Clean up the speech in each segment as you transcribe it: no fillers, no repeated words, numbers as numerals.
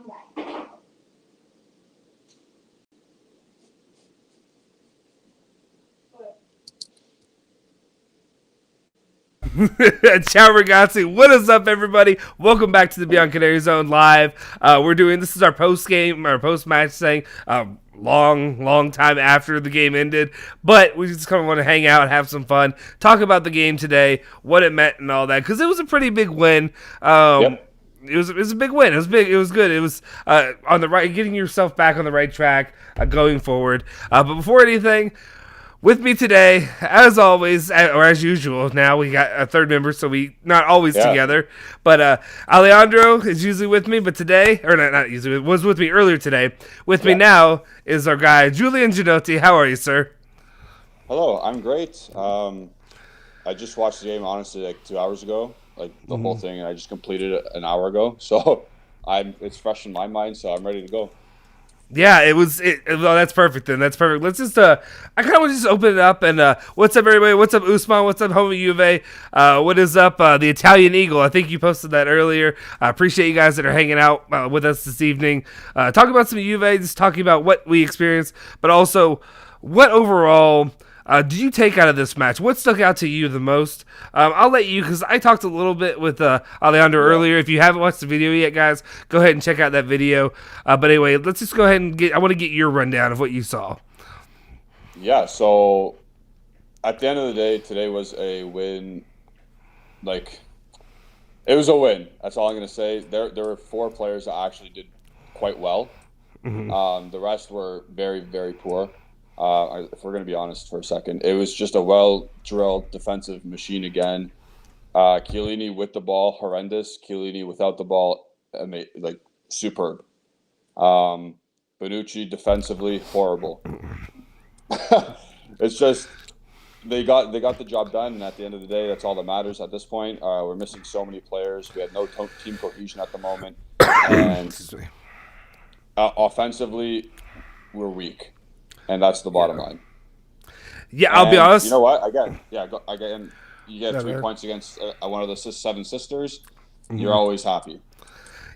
Ciao ragazzi, what is up everybody? Welcome back to the Bianconerizone live. This is our post-match thing. Long time after the game ended, but we just kind of want to hang out, have some fun, talk about the game today, what it meant and all that, because it was a pretty big win. It was a big win. It was big. It was good. It was on the right, getting yourself back on the right track going forward. But before anything, with me today, as always, or as usual, now we got a third member, so we not always together. But Alejandro is usually with me, but today, or not usually, was with me earlier today. With me now is our guy, Julian Genotti. How are you, sir? Hello, I'm great. I just watched the game, honestly, like 2 hours ago, like the whole thing, and I just completed it an hour ago. So it's fresh in my mind, so I'm ready to go. Yeah, it was. Well, that's perfect then. That's perfect. Let's just. I kind of want to just open it up and what's up, everybody? What's up, Usman? What's up, homie Juve? What is up, the Italian Eagle? I think you posted that earlier. I appreciate you guys that are hanging out with us this evening. Talking about some Juve, just talking about what we experienced, but also what overall. Did you take out of this match? What stuck out to you the most? I'll let you, because I talked a little bit with Alejandro earlier. If you haven't watched the video yet, guys, go ahead and check out that video. But anyway, let's just go ahead and I want to get your rundown of what you saw. Yeah, so at the end of the day, today was a win. Like, it was a win. That's all I'm going to say. There were 4 players that actually did quite well. The rest were very, very poor. If we're going to be honest for a second, it was just a well-drilled defensive machine again. Chiellini with the ball, horrendous. Chiellini without the ball, like superb. Bonucci defensively, horrible. It's just they got the job done, and at the end of the day, that's all that matters at this point. We're missing so many players. We had no team cohesion at the moment, and offensively, we're weak. And that's the bottom line. Yeah, I'll be honest. You know what? You get 3 points against one of the 7 sisters. You're always happy.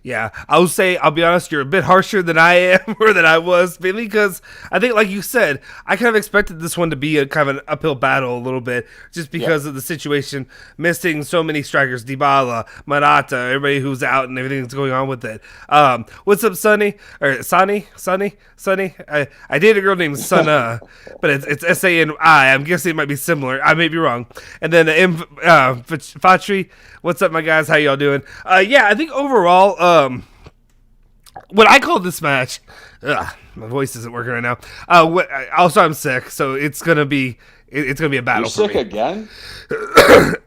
Yeah, I'll be honest, you're a bit harsher than I am, or than I was, mainly because I think, like you said, I kind of expected this one to be a kind of an uphill battle a little bit, just because of the situation, missing so many strikers, Dybala, Morata, everybody who's out and everything that's going on with it. What's up, Sonny? Or Sonny? I dated a girl named Sana, but it's S-A-N-I. I'm guessing it might be similar. I may be wrong. And then Fatri, what's up, my guys? How y'all doing? Yeah, I think overall, what I call this match, my voice isn't working right now. Also, I'm sick, so it's gonna be a battle. You're for sick me. Again?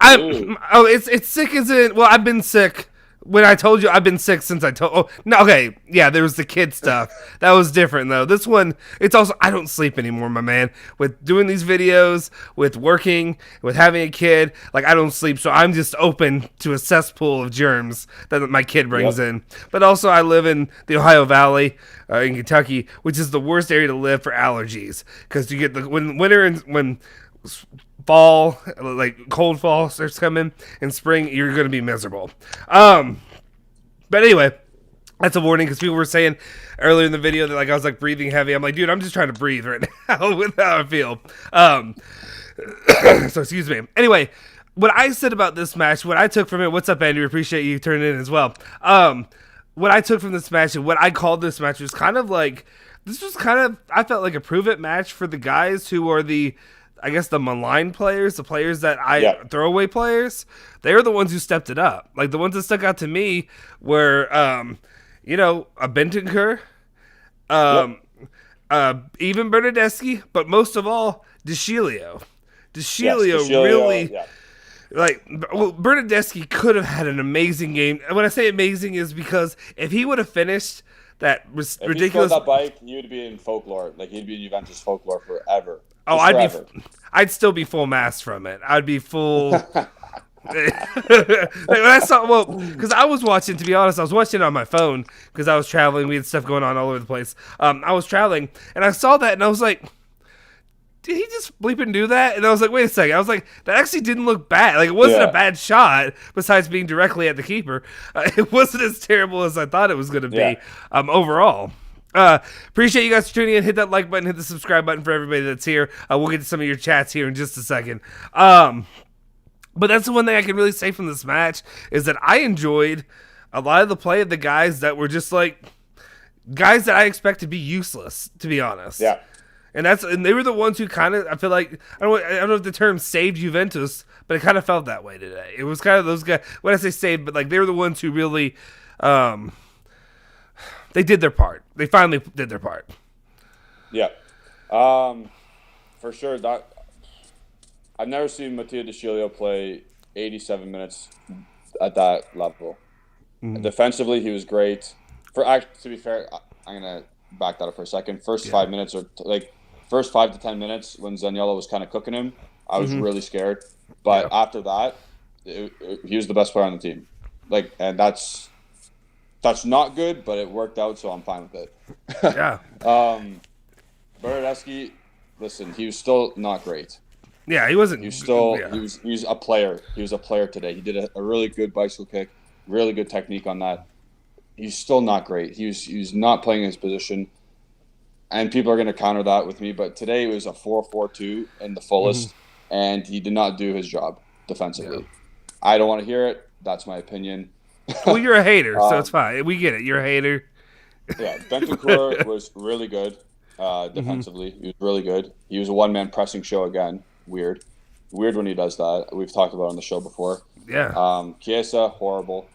It's sick as in. Well, I've been sick. When I told you I've been sick since I told. Oh, no, okay, yeah, there was the kid stuff. That was different though. This one, it's also I don't sleep anymore, my man. With doing these videos, with working, with having a kid, like I don't sleep, so I'm just open to a cesspool of germs that my kid brings in. But also, I live in the Ohio Valley in Kentucky, which is the worst area to live for allergies, because you get when winter and when fall, like cold fall starts coming in spring, you're going to be miserable. But anyway, that's a warning, because people were saying earlier in the video that like I was like breathing heavy. I'm like, dude, I'm just trying to breathe right now with how I feel. So excuse me. Anyway, what I said about this match, what I took from it, what's up, Andrew? Appreciate you turning in as well. What I took from this match and what I called this match was kind of like, I felt like a prove it match for the guys who are the maligned players, the players that throwaway players. They're the ones who stepped it up. Like the ones that stuck out to me were, a Bentancur, even Bernardeschi, but most of all, DeScilio. Bernardeschi could have had an amazing game. And when I say amazing is because if he would have finished that ridiculous... If he that bike, you'd be in folklore. Like, he'd be in Juventus folklore forever. Oh, I'd still be full mast from it. I'd be full. When I saw, because I was watching. To be honest, I was watching it on my phone because I was traveling. We had stuff going on all over the place. I was traveling, and I saw that, and I was like, did he just bleep and do that? And I was like, wait a second. I was like, that actually didn't look bad. Like, it wasn't a bad shot, besides being directly at the keeper. It wasn't as terrible as I thought it was going to be overall. Appreciate you guys for tuning in. Hit that like button, hit the subscribe button for everybody that's here. We'll get to some of your chats here in just a second. But that's the one thing I can really say from this match is that I enjoyed a lot of the play of the guys that were just like guys that I expect to be useless, to be honest. Yeah. And they were the ones who kind of, I feel like, I don't know if the term saved Juventus, but it kind of felt that way today. It was kind of those guys, when I say saved, but like they were the ones who really, they did their part. They finally did their part. Yeah. For sure. I've never seen Mattia De Sciglio play 87 minutes at that level. Mm-hmm. Defensively, he was great. To be fair, I'm going to back that up for a second. First 5 minutes, or first 5 to 10 minutes when Zaniolo was kind of cooking him, I was really scared. But after that, he was the best player on the team. And that's not good, but it worked out, so I'm fine with it. Yeah. Bernardeschi, listen, he was still not great. Yeah, he wasn't. He was a player. He was a player today. He did a really good bicycle kick, really good technique on that. He's still not great. He was not playing his position, and people are going to counter that with me. But today it was a 4-4-2 in the fullest, and he did not do his job defensively. Yeah. I don't want to hear it. That's my opinion. Well, you're a hater, so it's fine. We get it. You're a hater. Yeah, Bentancur was really good defensively. He was really good. He was a one-man pressing show again. Weird when he does that. We've talked about it on the show before. Yeah. Chiesa, horrible.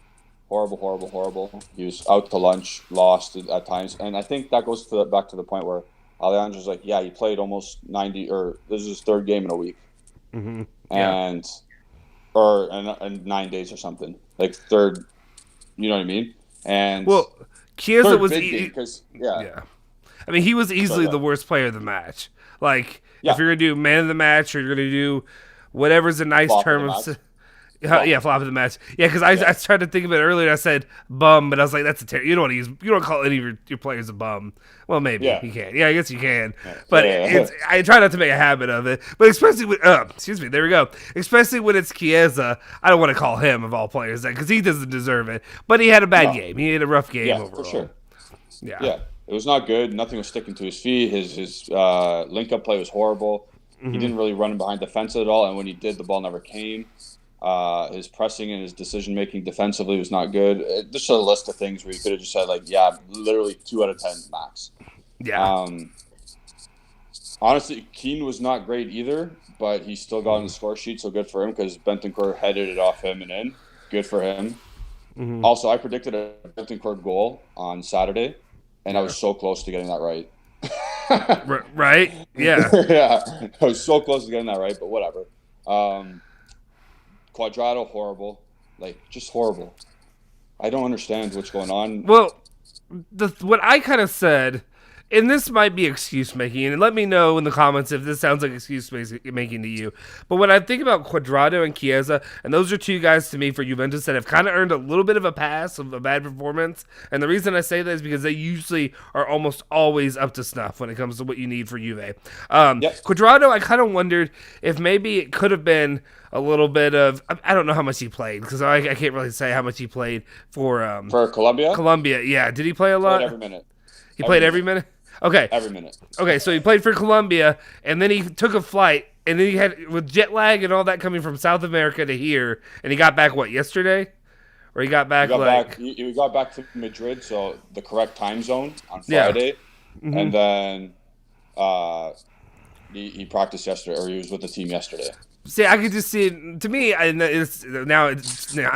He was out to lunch, lost at times, and I think that goes back to the point where Alejandro's like, yeah, he played almost 90, or this is his third game in a week, and 9 days or something, like third. You know what I mean? And Chiesa was because I mean, he was easily the worst player of the match. Like, if you're gonna do man of the match, or you're gonna do whatever's a nice term of flop of the match. Yeah, because I tried to think of it earlier. I said bum, but I was like, that's a you don't call any of your players a bum. Well, maybe you can. Yeah, I guess you can. But I try not to make a habit of it. But especially with there we go. Especially when it's Chiesa, I don't want to call him of all players that, because he doesn't deserve it. But he had a bad game. He had a rough game overall. For sure. Yeah, it was not good. Nothing was sticking to his feet. His link-up play was horrible. He didn't really run behind defense at all, and when he did, the ball never came. His pressing and his decision-making defensively was not good. Just a list of things where you could have just said, literally 2 out of 10 max. Yeah. Honestly, Keane was not great either, but he still got on the score sheet, so good for him, because Bentancur headed it off him and in. Good for him. Also, I predicted a Bentancur goal on Saturday, and I was so close to getting that right. Right? Yeah. Yeah. I was so close to getting that right, but whatever. Quadrado, horrible. Just horrible. I don't understand what's going on. Well, what I kind of said, and this might be excuse making, and let me know in the comments if this sounds like excuse making to you. But when I think about Quadrado and Chiesa, and those are two guys to me for Juventus that have kind of earned a little bit of a pass of a bad performance. And the reason I say that is because they usually are almost always up to snuff when it comes to what you need for Juve. Quadrado, I kind of wondered if maybe it could have been a little bit of, I don't know how much he played, because I can't really say how much he played for Colombia. Colombia, yeah. Did he play a lot? Played every minute. He played every minute. Okay. Every minute. Okay, so he played for Colombia, and then he took a flight, and then he had, with jet lag and all that coming from South America to here, and he got back, yesterday? Or he got back he got back to Madrid, so the correct time zone on Friday, and then he practiced yesterday, or he was with the team yesterday. See, I could just see it. To me, I'm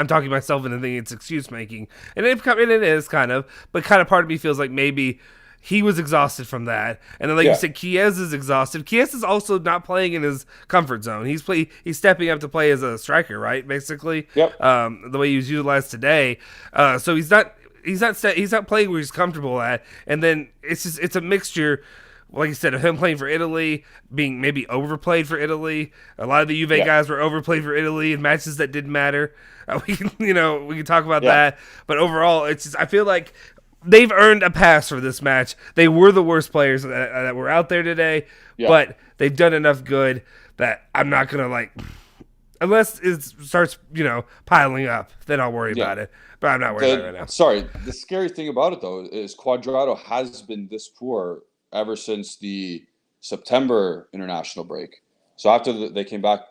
talking myself into thinking it's excuse making, and it is kind of, but kind of part of me feels like maybe he was exhausted from that, and then you said, Chiesa's exhausted. Chiesa's also not playing in his comfort zone. He's stepping up to play as a striker, right? Basically, the way he was utilized today. So he's not playing where he's comfortable at, and then it's a mixture. Like you said, of him playing for Italy, being maybe overplayed for Italy. A lot of the Juve guys were overplayed for Italy in matches that didn't matter. We can talk about that. But overall, it's just, I feel like they've earned a pass for this match. They were the worst players that were out there today, but they've done enough good that I'm not gonna unless it starts piling up, then I'll worry about it. But I'm not worried about it right now. Sorry, the scary thing about it though is Cuadrado has been this poor ever since the September international break. So after they came back,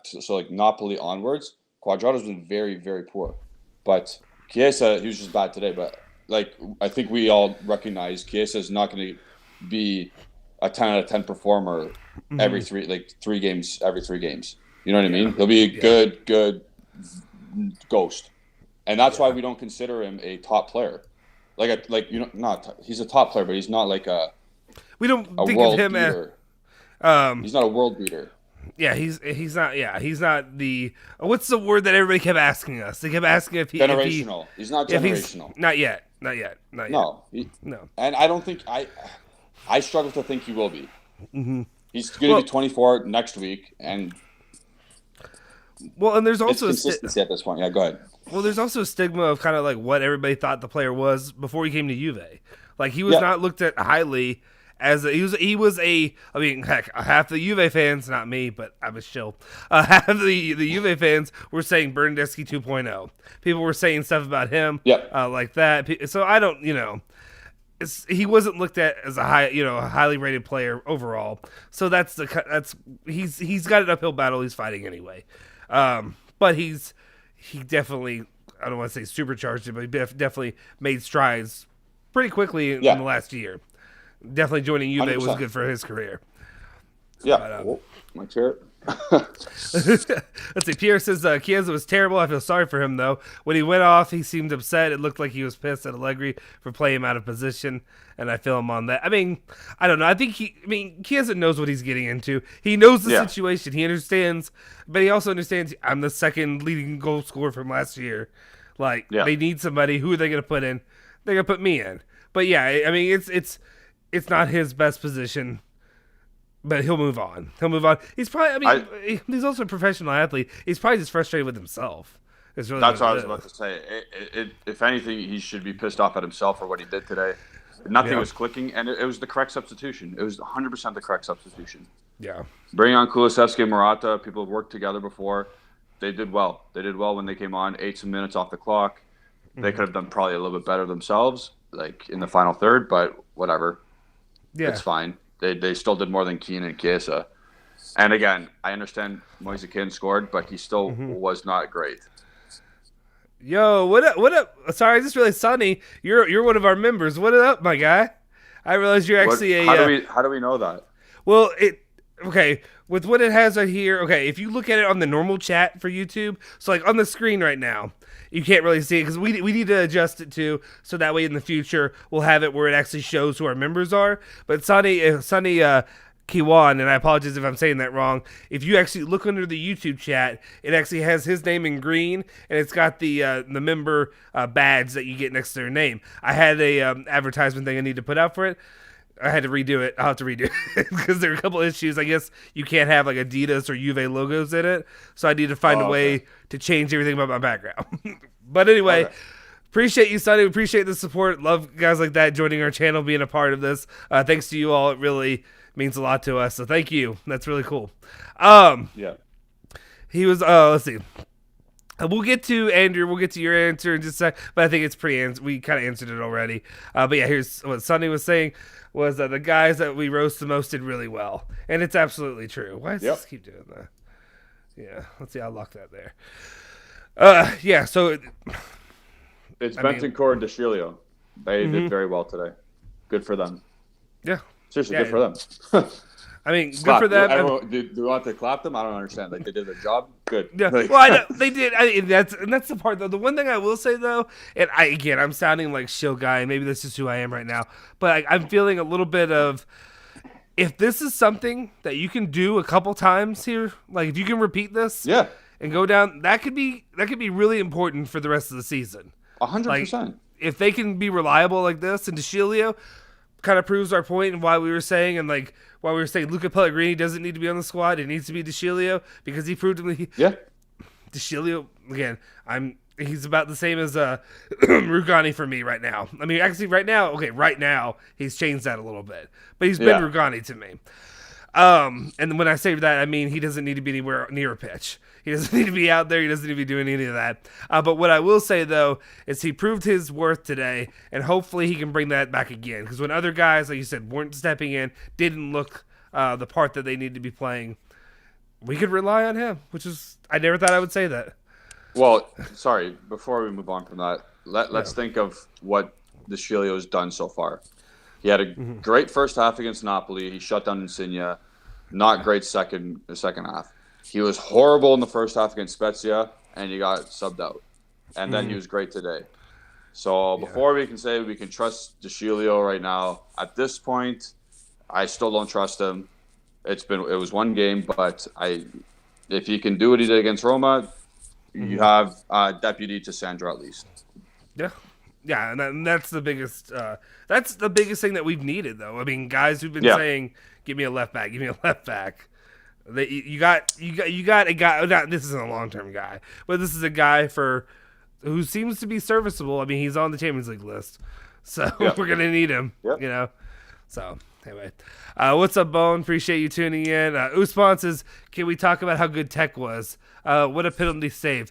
Napoli onwards, Cuadrado's been very, very poor. But Chiesa, he was just bad today. But I think we all recognize Chiesa is not going to be a 10 out of 10 performer every three games. You know what I mean? He'll be a good ghost, and that's why we don't consider him a top player. He's a top player, but he's not we don't think of him beater. He's not a world beater. Yeah, he's not. Yeah, he's not the. What's the word that everybody kept asking us? They kept asking if generational. He's not generational. Not yet. No. And I don't think I struggle to think he will be. Mm-hmm. He's going to be 24 next week, and there's also consistency at this point. Yeah, go ahead. Well, there's also a stigma of kind of what everybody thought the player was before he came to Juve. He was not looked at highly. He was I mean, heck, half the Juve fans, not me, but I was chill. Half of the Juve fans were saying Bernardeschi 2.0. People were saying stuff about him, like that. So I don't, he wasn't looked at as a highly rated player overall. So he's got an uphill battle he's fighting anyway. But he definitely, I don't want to say supercharged it, but he definitely made strides pretty quickly in the last year. Definitely joining Juve 100%. Was good for his career. Yeah. My chair. Let's see. Pierre says Chiesa was terrible. I feel sorry for him, though. When he went off, he seemed upset. It looked like he was pissed at Allegri for playing him out of position, and I feel him on that. I mean, I don't know. I think Chiesa knows what he's getting into. He knows the situation. He understands, but he also understands I'm the second leading goal scorer from last year. They need somebody. Who are they going to put in? They're going to put me in. But yeah, I mean, it's not his best position, but he'll move on. He's probably, he's also a professional athlete. He's probably just frustrated with himself. That's what I was about to say. If anything, he should be pissed off at himself for what he did today. Nothing was clicking, and it was the correct substitution. It was 100% the correct substitution. Yeah. Bringing on Kulusevski and Morata, people have worked together before. They did well. They did well when they came on, ate some minutes off the clock. They could have done probably a little bit better themselves, in the final third, but whatever. Yeah. It's fine. They still did more than Keane and Chiesa. And again, I understand Moise Kean scored, but he still was not great. Yo, what up? Sorry, I just realized, Sonny, you're one of our members. What up, my guy? I realized you're actually how do we know that? Well, okay, with what it has right here, okay, if you look at it on the normal chat for YouTube, so on the screen right now, you can't really see it because we need to adjust it too, so that way in the future we'll have it where it actually shows who our members are. But Sonny Kiwan, and I apologize if I'm saying that wrong, if you actually look under the YouTube chat, it actually has his name in green, and it's got the member badge that you get next to their name. I had a advertisement thing I need to put out for it. I had to redo it. I'll have to redo it because there are a couple issues. I guess you can't have Adidas or Juve logos in it, so I need to find a way to change everything about my background. But anyway, appreciate you, Sonny. Appreciate the support. Love guys like that joining our channel, being a part of this. Thanks to you all. It really means a lot to us. So thank you. That's really cool. He was. Let's see. We'll get to Andrew. We'll get to your answer in just a sec. But I think it's we kind of answered it already. But yeah, here's what Sonny was saying. Was that the guys that we roast the most did really well. And it's absolutely true. Why does this keep doing that? Yeah, let's see. I'll lock that there. So... It's Bentancur and DeCilio. They did very well today. Good for them. Yeah. Seriously, good for them. I mean, good for them. Do you want to clap them? I don't understand. They did their job. Good. Yeah. Well, I know they did. That's the part though. The one thing I will say though, and I'm sounding like shill guy. And maybe this is who I am right now. But I'm feeling a little bit of, if this is something that you can do a couple times here, if you can repeat this, and go down, that could be really important for the rest of the season. 100%. If they can be reliable like this, and DeCilio kind of proves our point and why we were saying Luca Pellegrini doesn't need to be on the squad. It needs to be DeCilio because he proved to me. Yeah. DeCilio, again, I'm he's about the same as Rugani for me right now. I mean, actually, right now he's changed that a little bit, but he's been Yeah. Rugani to me. And when I say that, I mean he doesn't need to be anywhere near a pitch. He doesn't need to be out there. He doesn't need to be doing any of that. But what I will say though is he proved his worth today, and hopefully he can bring that back again. Because when other guys, like you said, weren't stepping in, didn't look the part that they need to be playing, we could rely on him. Which is, I never thought I would say that. Well, sorry. Before we move on from that, let's think of what DeScilio has done so far. He had a great first half against Napoli. He shut down Insigne. Not great second half. He was horrible in the first half against Spezia, and he got subbed out. And then he was great today. So before we can say we can trust DeScilio right now, at this point, I still don't trust him. It was one game, but if he can do what he did against Roma, you have deputy to Sandro at least. Yeah. Yeah, and that's the biggest. That's the biggest thing that we've needed, though. I mean, guys who've been saying, "Give me a left back, give me a left back." You got a guy. Not, this isn't a long term guy, but this is a guy who seems to be serviceable. I mean, he's on the Champions League list, so we're gonna need him. Yep. You know. So anyway, what's up, Bone? Appreciate you tuning in. Usman says, "Can we talk about how good Tech was? What a penalty save."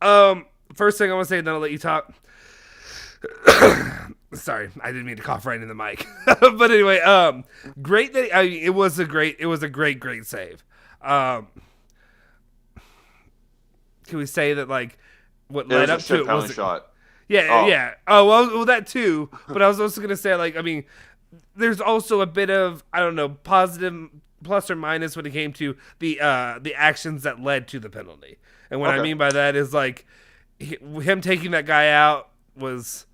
First thing I want to say, and then I'll let you talk. Sorry, I didn't mean to cough right in the mic. But anyway, great that it was a great save. Can we say that like what led up to it was a shot? Yeah, yeah. Oh well, that too. But I was also gonna say like I mean, there's also a bit of I don't know positive plus or minus when it came to the actions that led to the penalty. And what I mean by that is like him taking that guy out was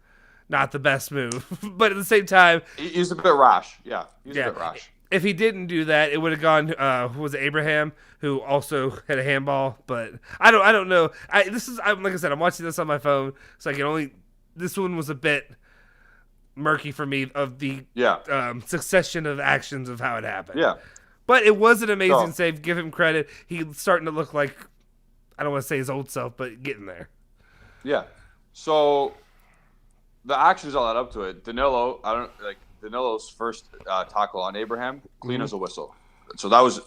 not the best move, but at the same time, he's a bit rash. Yeah, he's a bit rash. If he didn't do that, it would have gone. Who was it, Abraham, who also had a handball? But I don't know. Like I said, I'm watching this on my phone, so I can only. This one was a bit murky for me of the succession of actions of how it happened. Yeah, but it was an amazing save. Give him credit. He's starting to look like I don't want to say his old self, but getting there. Yeah. So. The actions all led up to it. Danilo's first tackle on Abraham, clean as a whistle. So that was,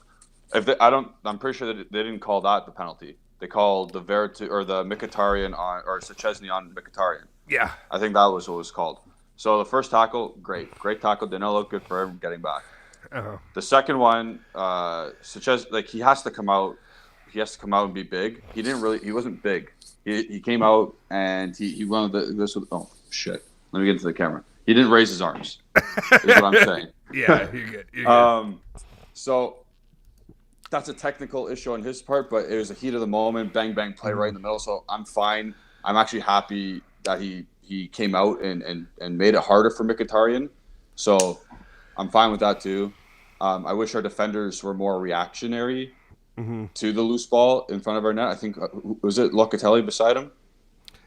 I'm pretty sure that they didn't call that the penalty. They called the Mkhitaryan or Szczesny on Mkhitaryan. Yeah, I think that was what it was called. So the first tackle, great tackle. Danilo, good for him getting back. Uh-huh. The second one, Szczesny, he has to come out. He has to come out and be big. He wasn't big. He came out and he wanted this. Oh shit! Let me get into the camera. He didn't raise his arms. Is what I'm saying. Yeah, you're good. You're good. So that's a technical issue on his part, but it was a heat of the moment. Bang bang play right in the middle. So I'm fine. I'm actually happy that he came out and made it harder for Mkhitaryan. So I'm fine with that too. I wish our defenders were more reactionary to the loose ball in front of our net. I think was it Locatelli beside him?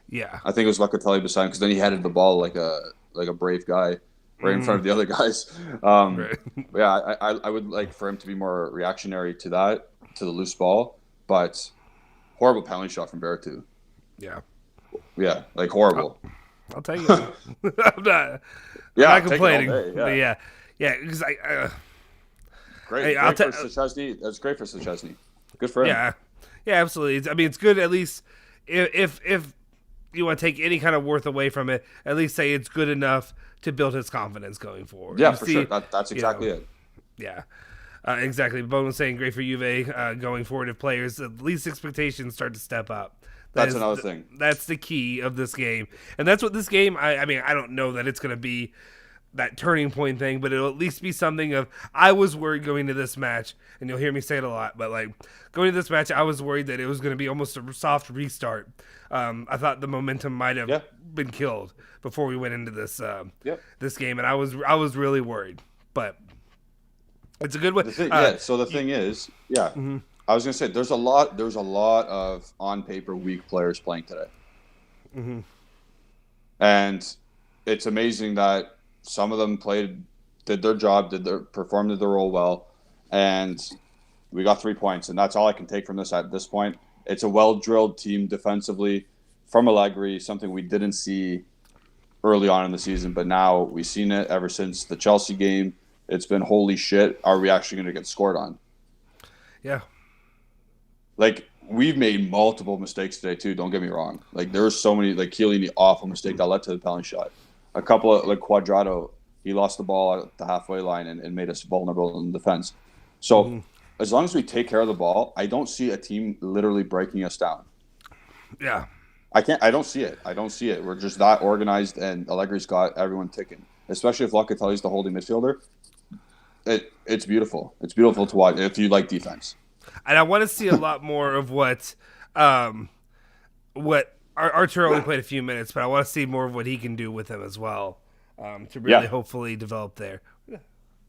Yeah, I think it was Locatelli beside him because then he headed the ball like a brave guy right in front of the other guys. Right. Yeah, I would like for him to be more reactionary to the loose ball, but horrible penalty shot from Bertu. Yeah, like horrible. I'll tell you. I'm not complaining. Day, yeah, because great for Szczesny. That's great for Szczesny. Good for him. Yeah, absolutely. I mean, it's good at least if you want to take any kind of worth away from it, at least say it's good enough to build his confidence going forward. Yeah, for sure. That's exactly it. Yeah, exactly. Bone was saying great for Juve going forward if players at least expectations start to step up. That's another thing. That's the key of this game, and that's what this game. I mean, I don't know that it's going to be that turning point thing, but it'll at least be something of. I was worried going to this match, and you'll hear me say it a lot, but like going to this match, I was worried that it was going to be almost a soft restart. I thought the momentum might have been killed before we went into this this game, and I was really worried. But it's a good way. So the thing is, I was gonna say there's a lot of on paper weak players playing today, and it's amazing that some of them did their job, performed their role well, and we got 3 points, and that's all I can take from this at this point. It's a well-drilled team defensively. from Allegri, something we didn't see early on in the season, but now we've seen it ever since the Chelsea game. It's been holy shit. Are we actually going to get scored on? Yeah. Like, we've made multiple mistakes today too. Don't get me wrong. Like, there were so many, like Chiellini, awful mistake that led to the penalty shot. A couple of, like Cuadrado, he lost the ball at the halfway line and made us vulnerable in defense. So as long as we take care of the ball, I don't see a team literally breaking us down. Yeah. I don't see it. We're just that organized, and Allegri's got everyone ticking. Especially if Locatelli's the holding midfielder. It's beautiful. It's beautiful to watch if you like defense. And I want to see a lot more of what Archer only played a few minutes, but I want to see more of what he can do with him as well, to really hopefully develop there.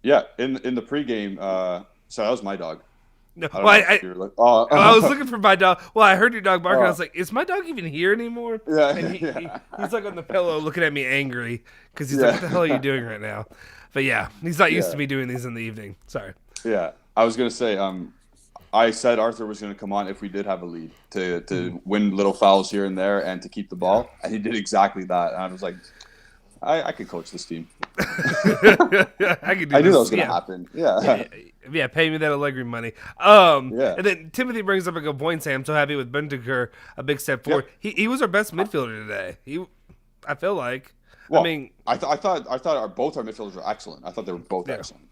Yeah, in the pregame, so that was my dog. No, I was looking for my dog. Well, I heard your dog barking. I was like, "Is my dog even here anymore?" Yeah, and he's like on the pillow, looking at me angry because he's like, "What the hell are you doing right now?" But yeah, he's not used to me doing these in the evening. Sorry. Yeah, I was gonna say, I said Arthur was gonna come on if we did have a lead to win little fouls here and there and to keep the ball, and he did exactly that. And I was like, I could coach this team. I could. I knew that was gonna happen. Yeah, pay me that Allegri money. And then Timothy brings up a good point. Say, I'm so happy with Bentancur, a big step forward. He was our best midfielder today. I feel like. Well, I mean, I thought both our midfielders were excellent. I thought they were both excellent.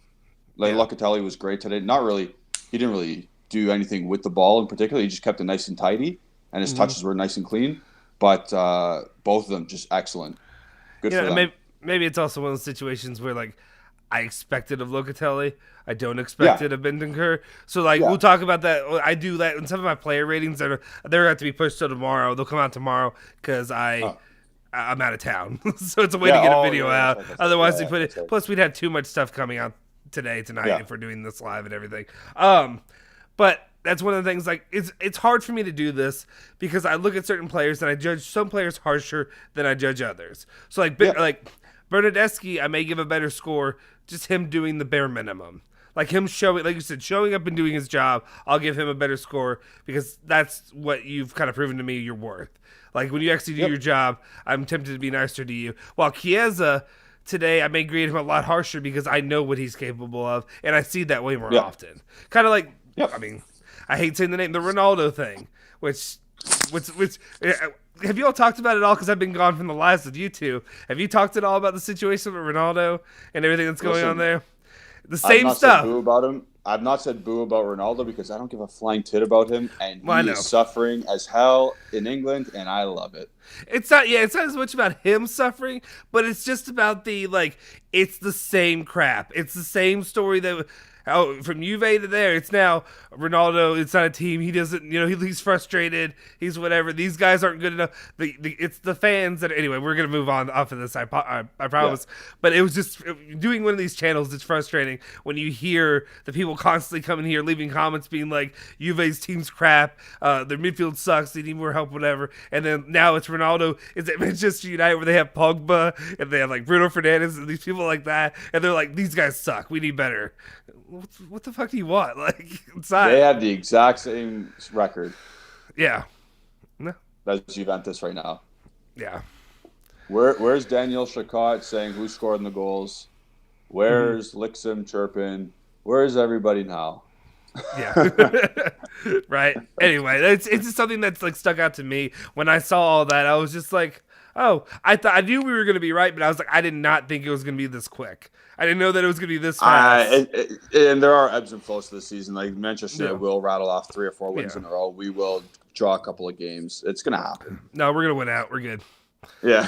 Like Locatelli was great today. Not really. He didn't really do anything with the ball in particular. He just kept it nice and tidy, and his touches were nice and clean. But both of them just excellent. Good for them. Maybe it's also one of those situations where like I expected of Locatelli. I don't expect it of Bentancur. So we'll talk about that. I do that in some of my player ratings they're going to be pushed till tomorrow. They'll come out tomorrow because I'm out of town. So it's a way to get a video out. Otherwise they put it. Plus we'd have too much stuff coming out tonight if we're doing this live and everything. But that's one of the things, like, it's hard for me to do this because I look at certain players and I judge some players harsher than I judge others. So, like Bernardeschi, I may give a better score, just him doing the bare minimum. Like him showing, like you said, showing up and doing his job, I'll give him a better score because that's what you've kind of proven to me you're worth. Like when you actually do your job, I'm tempted to be nicer to you. While Chiesa, today, I may grade him a lot harsher because I know what he's capable of, and I see that way more often. Kind of like, I mean, I hate saying the name, the Ronaldo thing, which have you all talked about it all? Because I've been gone from the last of you two. Have you talked at all about the situation with Ronaldo and everything that's going on there? The same stuff. Said boo about him. I've not said boo about Ronaldo because I don't give a flying tit about him, and he is suffering as hell in England, and I love it. It's not as much about him suffering, but it's just about it's the same crap. It's the same story that from Juve to there, it's now Ronaldo. It's not a team. He doesn't, he's frustrated. He's whatever. These guys aren't good enough. It's the fans that, anyway, we're going to move on off of this. I promise. Yeah. But it was just doing one of these channels. It's frustrating when you hear the people constantly coming here, leaving comments being like, Juve's team's crap. Their midfield sucks. They need more help, whatever. And then now it's Ronaldo. It's at Manchester United where they have Pogba and they have like Bruno Fernandes and these people like that. And they're like, these guys suck. We need better. What the fuck do you want? Like, inside. They have the exact same record. Yeah. No. That's Juventus right now. Yeah. Where's Daniel Chacot saying who scored the goals? Where's Lixim chirping? Where's everybody now? Yeah. Right. Anyway, it's just something that's like stuck out to me. When I saw all that, I was just like, oh, I knew we were going to be right, but I was like, I did not think it was going to be this quick. I didn't know that it was going to be this fast. And there are ebbs and flows to the season. Like Manchester will rattle off 3 or 4 wins in a row. We will draw a couple of games. It's going to happen. No, we're going to win out. We're good. Yeah.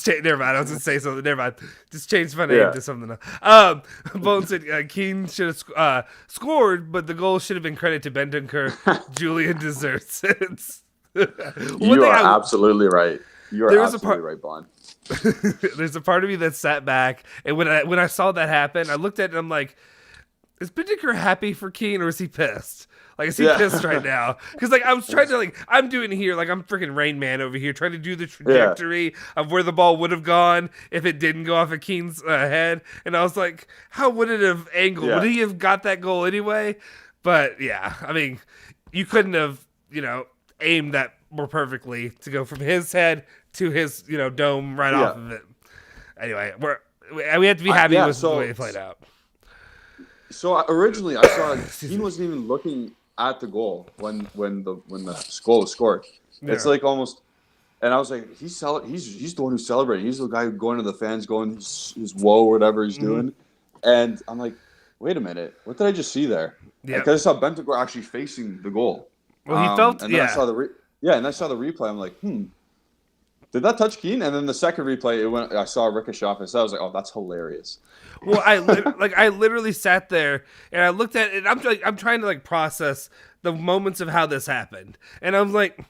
Never mind. I was going to say something. Never mind. Just change my name to something else. Bone said Keane should have scored, but the goal should have been credit to Bentancur. Julian deserves it. You are absolutely right. You are absolutely right, Bond. There's a part of me that sat back, and when I saw that happen, I looked at it and I'm like, is Bentancur happy for Keane or is he pissed? Like, is he pissed right now? Because like I was trying to I'm doing here like I'm freaking Rain Man over here trying to do the trajectory of where the ball would have gone if it didn't go off of Keane's head, and I was like, how would it have angled? Would he have got that goal anyway? But yeah, I mean, you couldn't have aimed that more perfectly to go from his head to his dome right off of it. Anyway, we have to be happy with the way it played out. So originally, I saw Keane wasn't even looking at the goal when the goal was scored. Yeah. It's like almost, and I was like, he's the one who's celebrating. He's the guy going to the fans, going his whoa, whatever he's doing. And I'm like, wait a minute, what did I just see there? Yeah, because I saw Bentancur actually facing the goal. Well, he felt, and then I saw the and I saw the replay. I'm like, did that touch Keane? And then the second replay, I saw a ricochet off his head. I was like, oh, that's hilarious. Well, I literally sat there and I looked at it. And I'm trying to process the moments of how this happened, and I was like,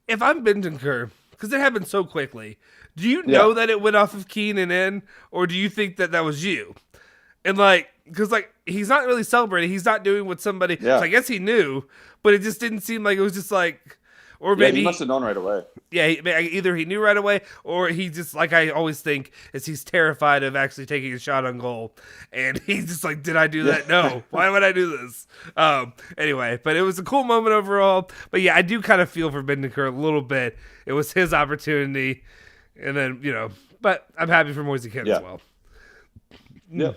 if I'm Bentancur, because it happened so quickly, do you know that it went off of Keane and in, or do you think that was you? And because he's not really celebrating, he's not doing what somebody. Yeah. So I guess he knew, but it just didn't seem like it was just or maybe he must have known right away. Yeah, either he knew right away, or he just, I always think, is he's terrified of actually taking a shot on goal, and he's just like, did I do that? No. Why would I do this? Anyway, but it was a cool moment overall. But yeah, I do kind of feel for Bentancur a little bit. It was his opportunity, and then but I'm happy for Moise Kean as well. Yeah.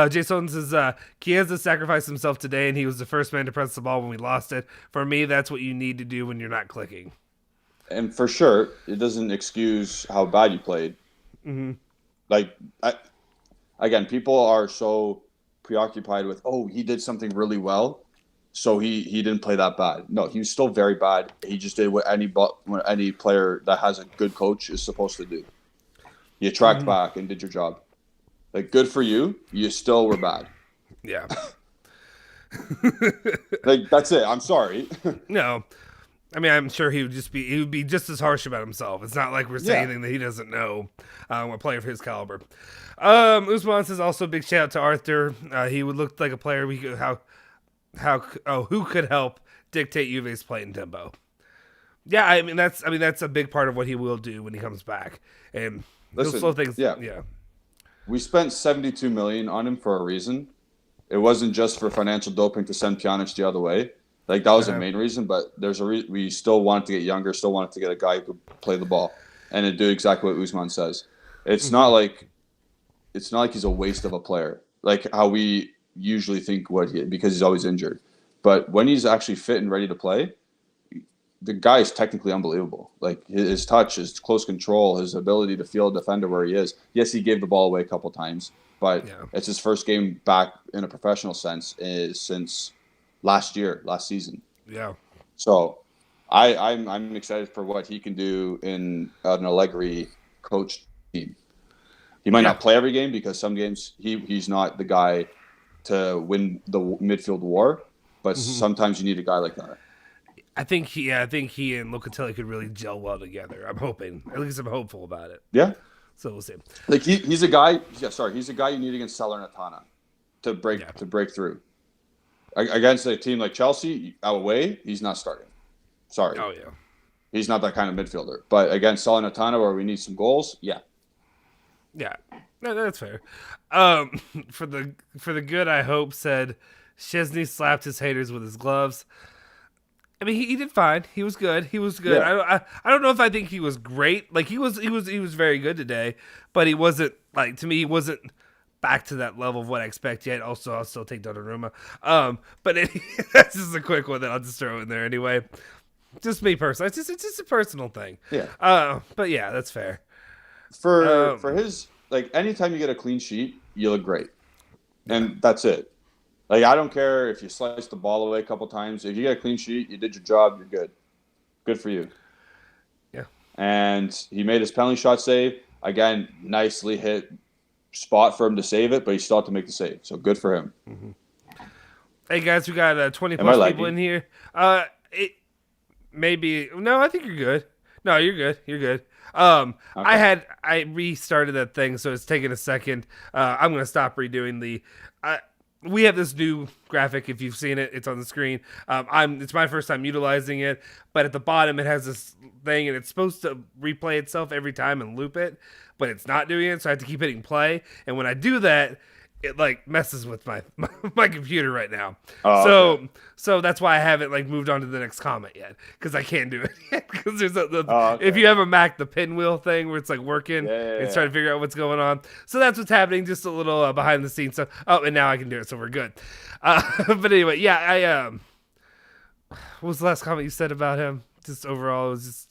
Jason says, Chiesa sacrificed himself today, and he was the first man to press the ball when we lost it. For me, that's what you need to do when you're not clicking. And for sure, it doesn't excuse how bad you played. Mm-hmm. Again, people are so preoccupied with, he did something really well, so he didn't play that bad. No, he was still very bad. He just did what any player that has a good coach is supposed to do. You tracked back and did your job. Good for you. You still were bad. Yeah. That's it. I'm sorry. No. I mean, I'm sure he would be just as harsh about himself. It's not like we're saying anything that he doesn't know. A player of his caliber. Usman says also big shout out to Arthur. He would look like a player who could help dictate Juve's play and tempo. Yeah, I mean that's a big part of what he will do when he comes back. And he'll slow things. Yeah. We spent $72 million on him for a reason. It wasn't just for financial doping to send Pjanic the other way. That was the main reason, but there's we still wanted to get younger, still wanted to get a guy who could play the ball and to do exactly what Usman says. It's not like he's a waste of a player, like how we usually think because he's always injured. But when he's actually fit and ready to play, the guy is technically unbelievable. His touch, his close control, his ability to field a defender where he is. Yes, he gave the ball away a couple times, but it's his first game back in a professional sense since last season. Yeah. So I'm excited for what he can do in an Allegri coached team. He might not play every game because some games he's not the guy to win the midfield war, but sometimes you need a guy like that. I think he and Locatelli could really gel well together. I'm hoping. At least I'm hopeful about it. Yeah. So we'll see. He's a guy. Yeah, sorry, he's a guy you need against Salernitana to break through. Against a team like Chelsea away, he's not starting. Sorry. Oh yeah. He's not that kind of midfielder. But against Salernitana, where we need some goals, yeah. Yeah, no, that's fair. For the good, I hope said Szczesny slapped his haters with his gloves. I mean, he did fine. He was good. Yeah. I don't know if I think he was great. He was very good today, but he wasn't to me. He wasn't back to that level of what I expect yet. Also, I'll still take Donnarumma. But that's just a quick one that I'll just throw in there anyway. Just me personally. It's just a personal thing. Yeah. But yeah, that's fair. For his anytime you get a clean sheet, you look great, and that's it. I don't care if you slice the ball away a couple times. If you get a clean sheet, you did your job, you're good. Good for you. Yeah. And he made his penalty shot save. Again, nicely hit spot for him to save it, but he still had to make the save. So good for him. Mm-hmm. Hey, guys, we got 20 plus people in here. Maybe. No, I think you're good. No, you're good. You're good. Okay. I restarted that thing, so it's taking a second. I'm going to stop redoing we have this new graphic. If you've seen it, it's on the screen. It's my first time utilizing it, but at the bottom it has this thing, and it's supposed to replay itself every time and loop it, but it's not doing it. So I have to keep hitting play. And when I do that, it like messes with my computer right now. Oh, So okay. so that's why I haven't like moved on to the next comment yet, because I can't do it yet. Because Oh, if okay. you have a Mac, the pinwheel thing where it's like working, Yeah, yeah, it's yeah. trying to figure out what's going on. So that's what's happening. Just a little behind the scenes stuff. Oh, and now I can do it, so we're good. But anyway, yeah. What was the last comment you said about him? Just overall, it was just.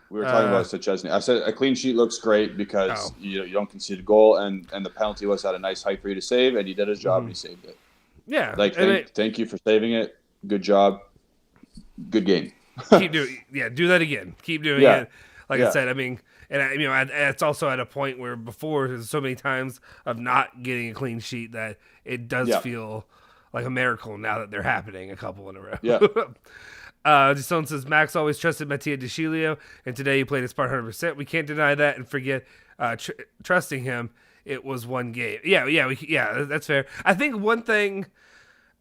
We were talking about Szczesny. I said a clean sheet looks great because you don't concede a goal, and the penalty was at a nice height for you to save, and he did his job and he saved it. Yeah, Like thank you for saving it. Good job. Good game. Keep doing, do that again. Keep doing it. Like I said, I mean, and it's also at a point where before there's so many times of not getting a clean sheet that it does feel like a miracle now that they're happening a couple in a row. Yeah. Someone says Max always trusted Mattia DeCilio, and today he played his part 100%. We can't deny that and forget trusting him. It was one game. Yeah, that's fair. I think one thing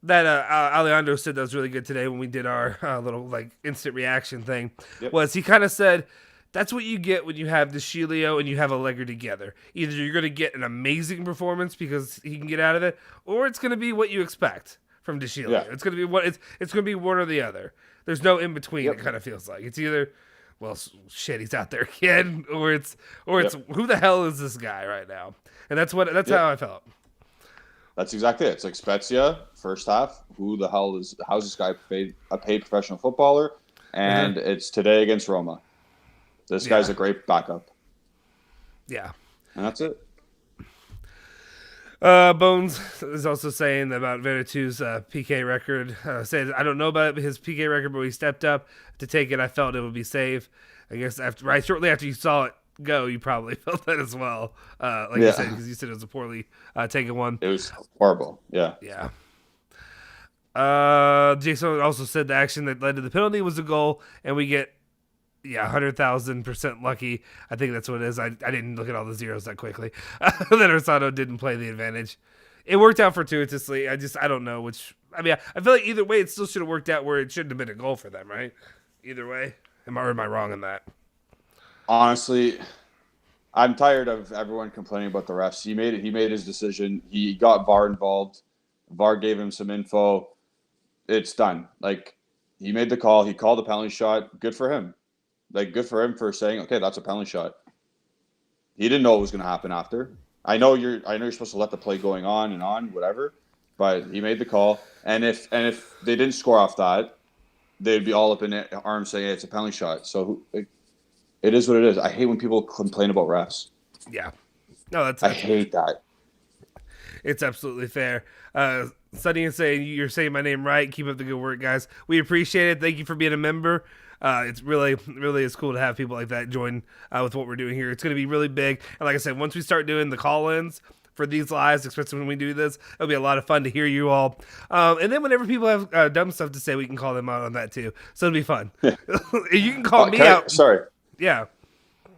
that Alejandro said that was really good today when we did our little like instant reaction thing was he kind of said that's what you get when you have DeCilio and you have Allegri together. Either you're going to get an amazing performance because he can get out of it, or it's going to be what you expect from DeCilio. Yeah. It's going to be it's going to be one or the other. There's no in between. It kind of feels like it's either, well, shit, he's out there again, or it's who the hell is this guy right now? And that's how I felt. That's exactly it. It's like Spezia, first half. How's this guy a paid professional footballer? And it's today against Roma. This guy's a great backup. Yeah. And that's it. Bones is also saying about Veretu's PK record. Says, I don't know about his PK record, but when he stepped up to take it, I felt it would be safe. I guess shortly after you saw it go, you probably felt that as well. You said, because you said it was a poorly taken one. It was horrible. Yeah. Yeah. Jason also said the action that led to the penalty was a goal, and we get 100,000% lucky. I think that's what it is. I didn't look at all the zeros that quickly. That Rosado didn't play the advantage. It worked out fortuitously. I don't know which. I mean, I feel like either way, it still should have worked out where it shouldn't have been a goal for them, right? Either way. Am I wrong in that? Honestly, I'm tired of everyone complaining about the refs. He made his decision. He got VAR involved. VAR gave him some info. It's done. Like, he made the call. He called the penalty shot. Good for him. Like, good for him for saying, okay, that's a penalty shot. He didn't know what was going to happen after. I know you're supposed to let the play going on and on, whatever. But he made the call. And if they didn't score off that, they'd be all up in arms saying, hey, it's a penalty shot. So it is what it is. I hate when people complain about refs. Yeah. No, I hate that. It's absolutely fair. Sunny is saying, you're saying my name right. Keep up the good work, guys. We appreciate it. Thank you for being a member. It's really is cool to have people like that join with what we're doing here. It's going to be really big. And like I said, once we start doing the call-ins for these lives, especially when we do this, it'll be a lot of fun to hear you all. And then whenever people have dumb stuff to say, we can call them out on that too. So it'll be fun. You can call me out. Sorry. Yeah.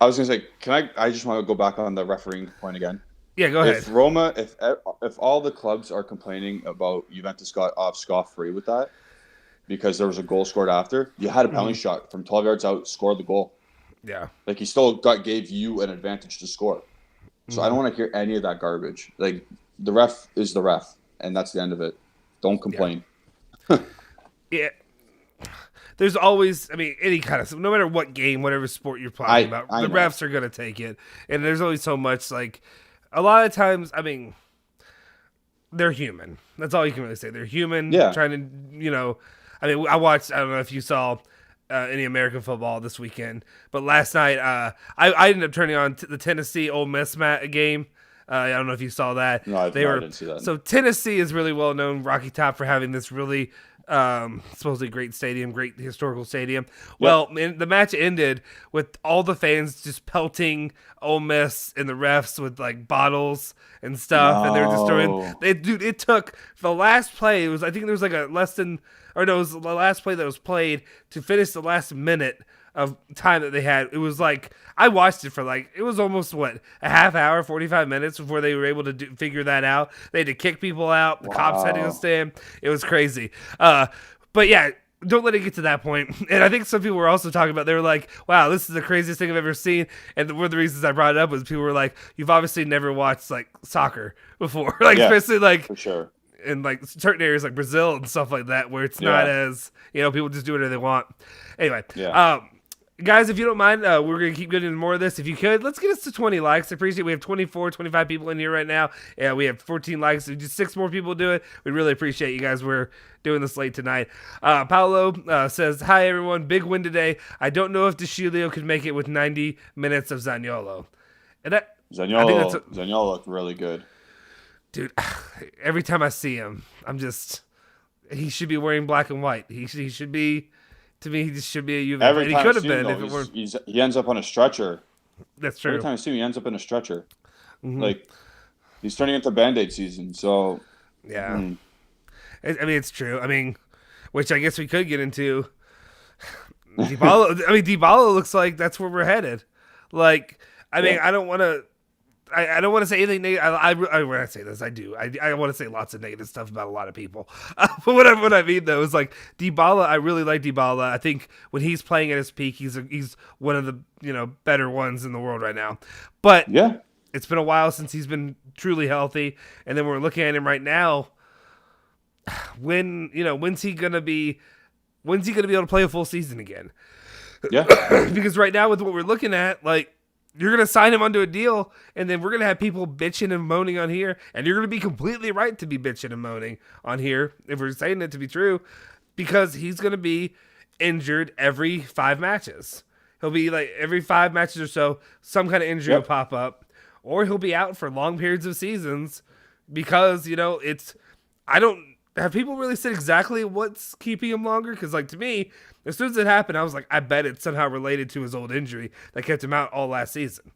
I was going to say, I just want to go back on the refereeing point again. Yeah, go ahead. If Roma, if all the clubs are complaining about Juventus got off scot-free with that, because there was a goal scored after, you had a penalty shot from 12 yards out, scored the goal. Yeah. Like, he still gave you an advantage to score. So I don't want to hear any of that garbage. Like, the ref is the ref, and that's the end of it. Don't complain. Yeah. There's always, any kind of, no matter what game, whatever sport you're playing about, the refs are going to take it. And there's always so much, like, a lot of times, they're human. That's all you can really say. They're human. Yeah. Trying to, I watched, I don't know if you saw any American football this weekend, but last night I ended up turning on the Tennessee Ole Miss game. I don't know if you saw that. No, I didn't see that. So Tennessee is really well known, Rocky Top, for having this really supposedly great stadium, great historical stadium. Yep. Well, the match ended with all the fans just pelting Ole Miss and the refs with like bottles and stuff, and they were destroying. It took the last play. I think there was like it was the last play that was played to finish the last minute of time that they had. It was like, I watched it for it was almost a half hour, 45 minutes before they were able to figure that out. They had to kick people out. The cops had to stand. It was crazy. But yeah, don't let it get to that point. And I think some people were also talking about, they were like, wow, this is the craziest thing I've ever seen. And one of the reasons I brought it up was people were like, you've obviously never watched like soccer before. Like, especially like for sure. in like certain areas like Brazil and stuff like that, where it's not as, people just do whatever they want. Anyway, guys, if you don't mind, we're going to keep getting into more of this. If you could, let's get us to 20 likes. I appreciate it. We have 24, 25 people in here right now. Yeah, we have 14 likes. If just 6 more people do it, we really appreciate you guys. We're doing this late tonight. Paolo says, hi, everyone. Big win today. I don't know if DeShilio could make it with 90 minutes of Zaniolo. And Zaniolo looked really good. Dude, every time I see him, he should be wearing black and white. He should be... To me, he just should be a Juve. Every time he could have been if it weren't. He ends up on a stretcher. That's true. Every time I see him, he ends up in a stretcher. Mm-hmm. Like, he's turning into Band-Aid season. So yeah, I mean, it's true. I mean, which I guess we could get into. Dybala looks like that's where we're headed. Like, I mean, I don't want to. I don't want to say anything negative. When I say this, I do. I want to say lots of negative stuff about a lot of people. But what I mean, though, is like Dybala, I really like Dybala. I think when he's playing at his peak, he's one of the better ones in the world right now. But it's been a while since he's been truly healthy. And then we're looking at him right now. When's he gonna be able to play a full season again? Yeah. Because right now with what we're looking at, like, you're going to sign him onto a deal, and then we're going to have people bitching and moaning on here, and you're going to be completely right to be bitching and moaning on here, if we're saying it to be true, because he's going to be injured every 5 matches. He'll be like every 5 matches or so, some kind of injury will pop up, or he'll be out for long periods of seasons because, have people really said exactly what's keeping him longer? Because, like, to me, as soon as it happened, I was like, I bet it's somehow related to his old injury that kept him out all last season.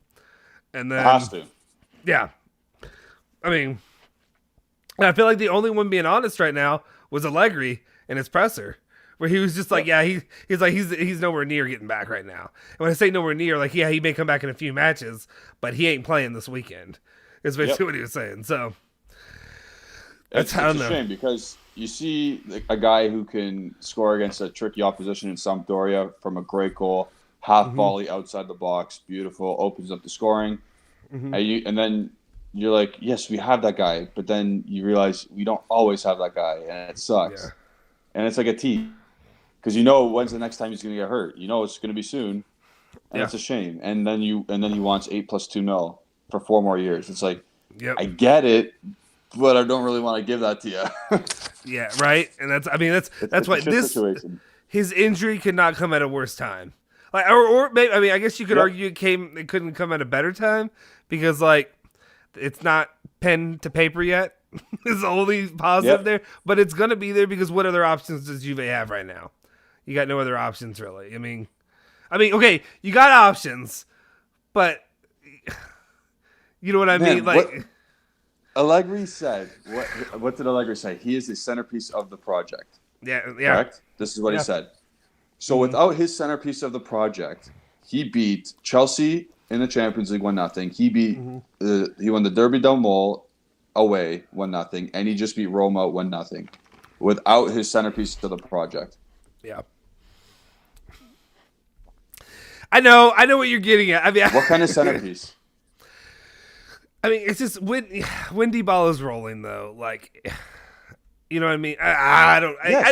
And then, has to. Yeah. I mean, I feel like the only one being honest right now was Allegri in his presser, where he was just like, he's nowhere near getting back right now. And when I say nowhere near, like, he may come back in a few matches, but he ain't playing this weekend. Is basically what he was saying. So. It's a shame because you see a guy who can score against a tricky opposition in Sampdoria from a great goal, half volley outside the box, beautiful, opens up the scoring. And then you're like, yes, we have that guy. But then you realize we don't always have that guy, and it sucks. Yeah. And it's like a team because when's the next time he's going to get hurt. It's going to be soon, and it's a shame. And then he wants 8 + 2 mil for 4 more years. It's like, I get it. But I don't really want to give that to you. Yeah, right. And that's why his injury could not come at a worse time. Like, or maybe, I guess you could argue it couldn't come at a better time because, like, it's not pen to paper yet. Is the only positive there, but it's gonna be there because what other options does Juve have right now? You got no other options really. I mean, okay, you got options, but you know what I mean, like. Allegri said, what did Allegri say? He is the centerpiece of the project. Yeah. Correct? This is what he said. So without his centerpiece of the project, he beat Chelsea in the Champions League 1-0. He beat he won the Derby del Mole away 1-0, and he just beat Roma 1-0 without his centerpiece of the project. Yeah. I know what you're getting at. What kind of centerpiece? It's just when Dybala's rolling though, like, you know what I mean. I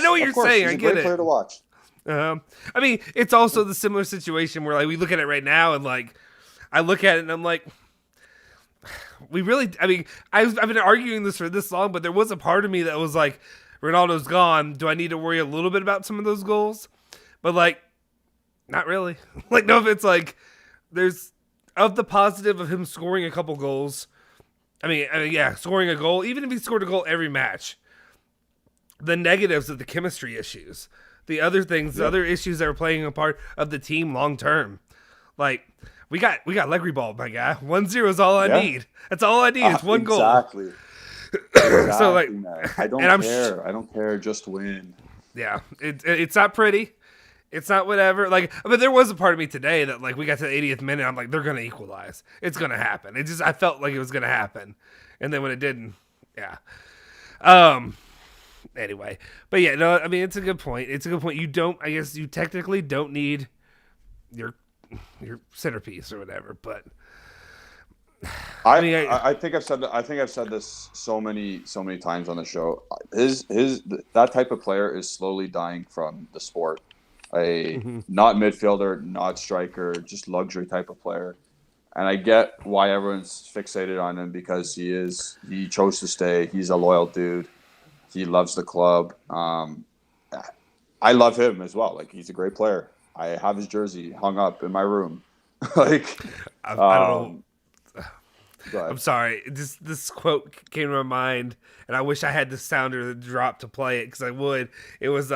know what you're saying. He's I get a great player to watch. It's also the similar situation where, like, we look at it right now and, like, I look at it and I'm like, we really. I've been arguing this for this long, but there was a part of me that was like, Ronaldo's gone. Do I need to worry a little bit about some of those goals? But, like, not really. Like, no, if it's like there's. Of the positive of him scoring a couple goals, scoring a goal, even if he scored a goal every match, the negatives of the chemistry issues, the other things, the other issues that are playing a part of the team long term. Like, we got Allegri ball, my guy. 1-0 is all I need. That's all I need. It's one goal. Exactly. So, like, I don't care. I don't care. Just win. Yeah, it's not pretty. It's not whatever. Like, there was a part of me today that, like, we got to the 80th minute. I'm like, they're going to equalize. It's going to happen. I felt like it was going to happen. And then when it didn't, yeah. anyway, but yeah, no, I mean it's a good point. It's a good point. You don't, I guess, you technically don't need your centerpiece or whatever, but I mean, I think I've said this so many times on the show. His that type of player is slowly dying from the sport. A not midfielder, not striker, just luxury type of player. And I get why everyone's fixated on him because he chose to stay. He's a loyal dude. He loves the club. I love him as well. Like, he's a great player. I have his jersey hung up in my room. Like, I don't know. I'm sorry. This quote came to my mind, and I wish I had the sounder that dropped to play it because I would. It was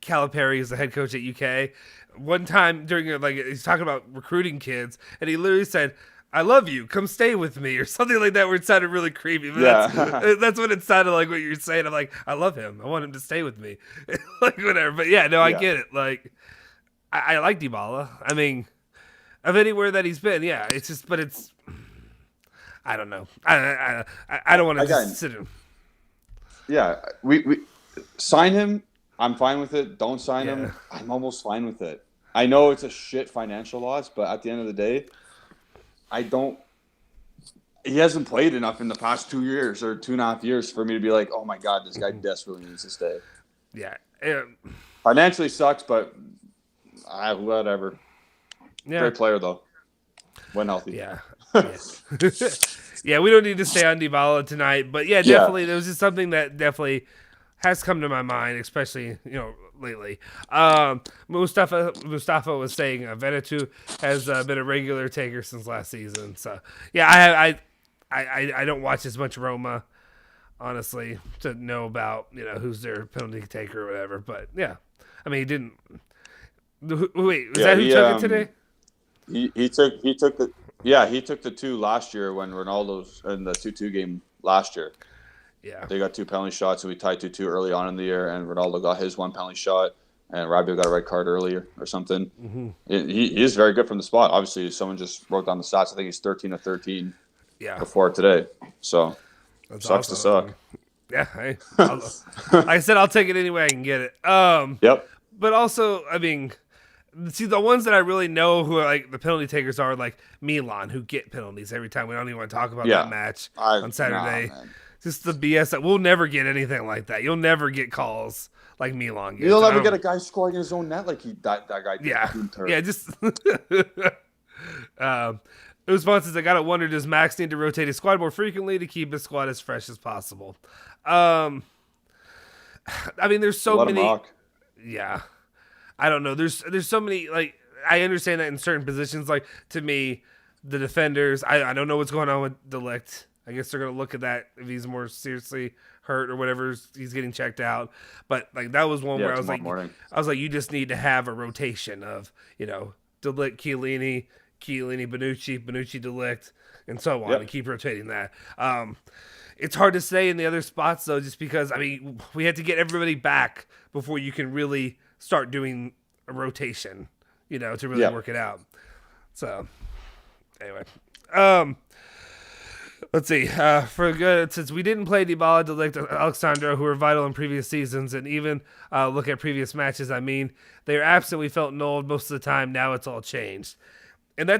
Calipari, who's the head coach at UK. One time during he's talking about recruiting kids, and he literally said, "I love you. Come stay with me," or something like that, where it sounded really creepy. But yeah, that's what it sounded like. What you're saying, I'm like, I love him. I want him to stay with me, like whatever. But yeah, no, I get it. Like, I like Dybala. I mean, of anywhere that he's been, yeah. It's just, but it's. I don't know. I don't want to just sit him. Yeah, we sign him. I'm fine with it. Don't sign him. I'm almost fine with it. I know it's a shit financial loss, but at the end of the day, he hasn't played enough in the past 2 years or 2.5 years for me to be like, oh my God, this guy desperately needs to stay. Yeah. Financially sucks, but whatever. Yeah. Great player, though. When healthy. Yeah. Yeah, we don't need to stay on Dybala tonight, but yeah, definitely, there was just something that definitely has come to my mind, especially lately. Mustafa was saying Venetu has been a regular taker since last season. So yeah, I don't watch as much Roma, honestly, to know about who's their penalty taker or whatever. But yeah, I mean, he didn't. Wait, was that who took it today? He took the. Yeah, he took the 2 last year when Ronaldo's in the 2-2 game last year. Yeah. They got 2 penalty shots, and we tied 2-2 early on in the year, and Ronaldo got his 1 penalty shot, and Rabiot got a red card earlier or something. Mm-hmm. He is very good from the spot. Obviously, someone just wrote down the stats. I think he's 13 of 13 before today. So, that's sucks to suck. Yeah. Like I said, I'll take it any way I can get it. Yep. But also, I mean... See, the ones that I really know who are like the penalty takers are like Milan, who get penalties every time. We don't even want to talk about that match on Saturday. Just the BS that we'll never get anything like that. You'll never get calls like Milan gets. You'll never get a guy scoring in his own net like that guy did. Yeah, just responses. I gotta wonder, does Max need to rotate his squad more frequently to keep his squad as fresh as possible? I mean, there's so many. Yeah. I don't know. There's so many, like, I understand that in certain positions, like, to me, the defenders, I don't know what's going on with De Ligt. I guess they're going to look at that if he's more seriously hurt or whatever, he's getting checked out. But, like, that was one where I was like, you just need to have a rotation of, De Ligt, Chiellini, Bonucci, De Ligt, and so on, and keep rotating that. It's hard to say in the other spots, though, just because, I mean, we had to get everybody back before you can really start doing a rotation, to really work it out. So, anyway, let's see. Since we didn't play Dybala, De Ligt, Alexandro, who were vital in previous seasons, and even look at previous matches, I mean, they were absent. We felt nulled most of the time. Now it's all changed, and I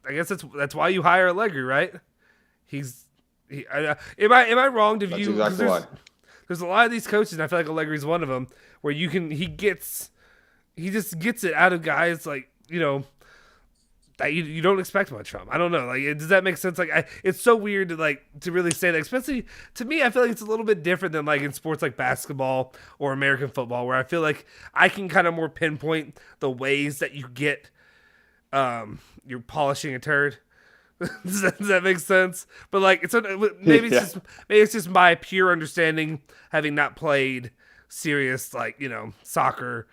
guess that's why you hire Allegri, right? Am I wrong to view? That's exactly why. There's a lot of these coaches, and I feel like Allegri's one of them, where he just gets it out of guys like, that you don't expect much from. I don't know. Like, does that make sense? Like, it's so weird to really say that, especially to me. I feel like it's a little bit different than like in sports like basketball or American football, where I feel like I can kind of more pinpoint the ways that you get, you're polishing a turd. Does that make sense? But like, maybe it's just my pure understanding, having not played serious soccer,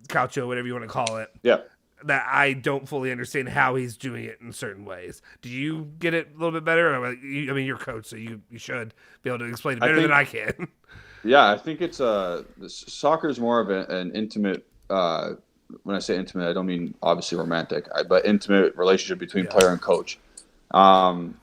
calcio, whatever you want to call it. Yeah. That I don't fully understand how he's doing it in certain ways. Do you get it a little bit better? I mean, you're a coach, so you should be able to explain it better than I can. Yeah, I think it's soccer is more of an intimate. When I say intimate, I don't mean obviously romantic, but intimate relationship between player and coach.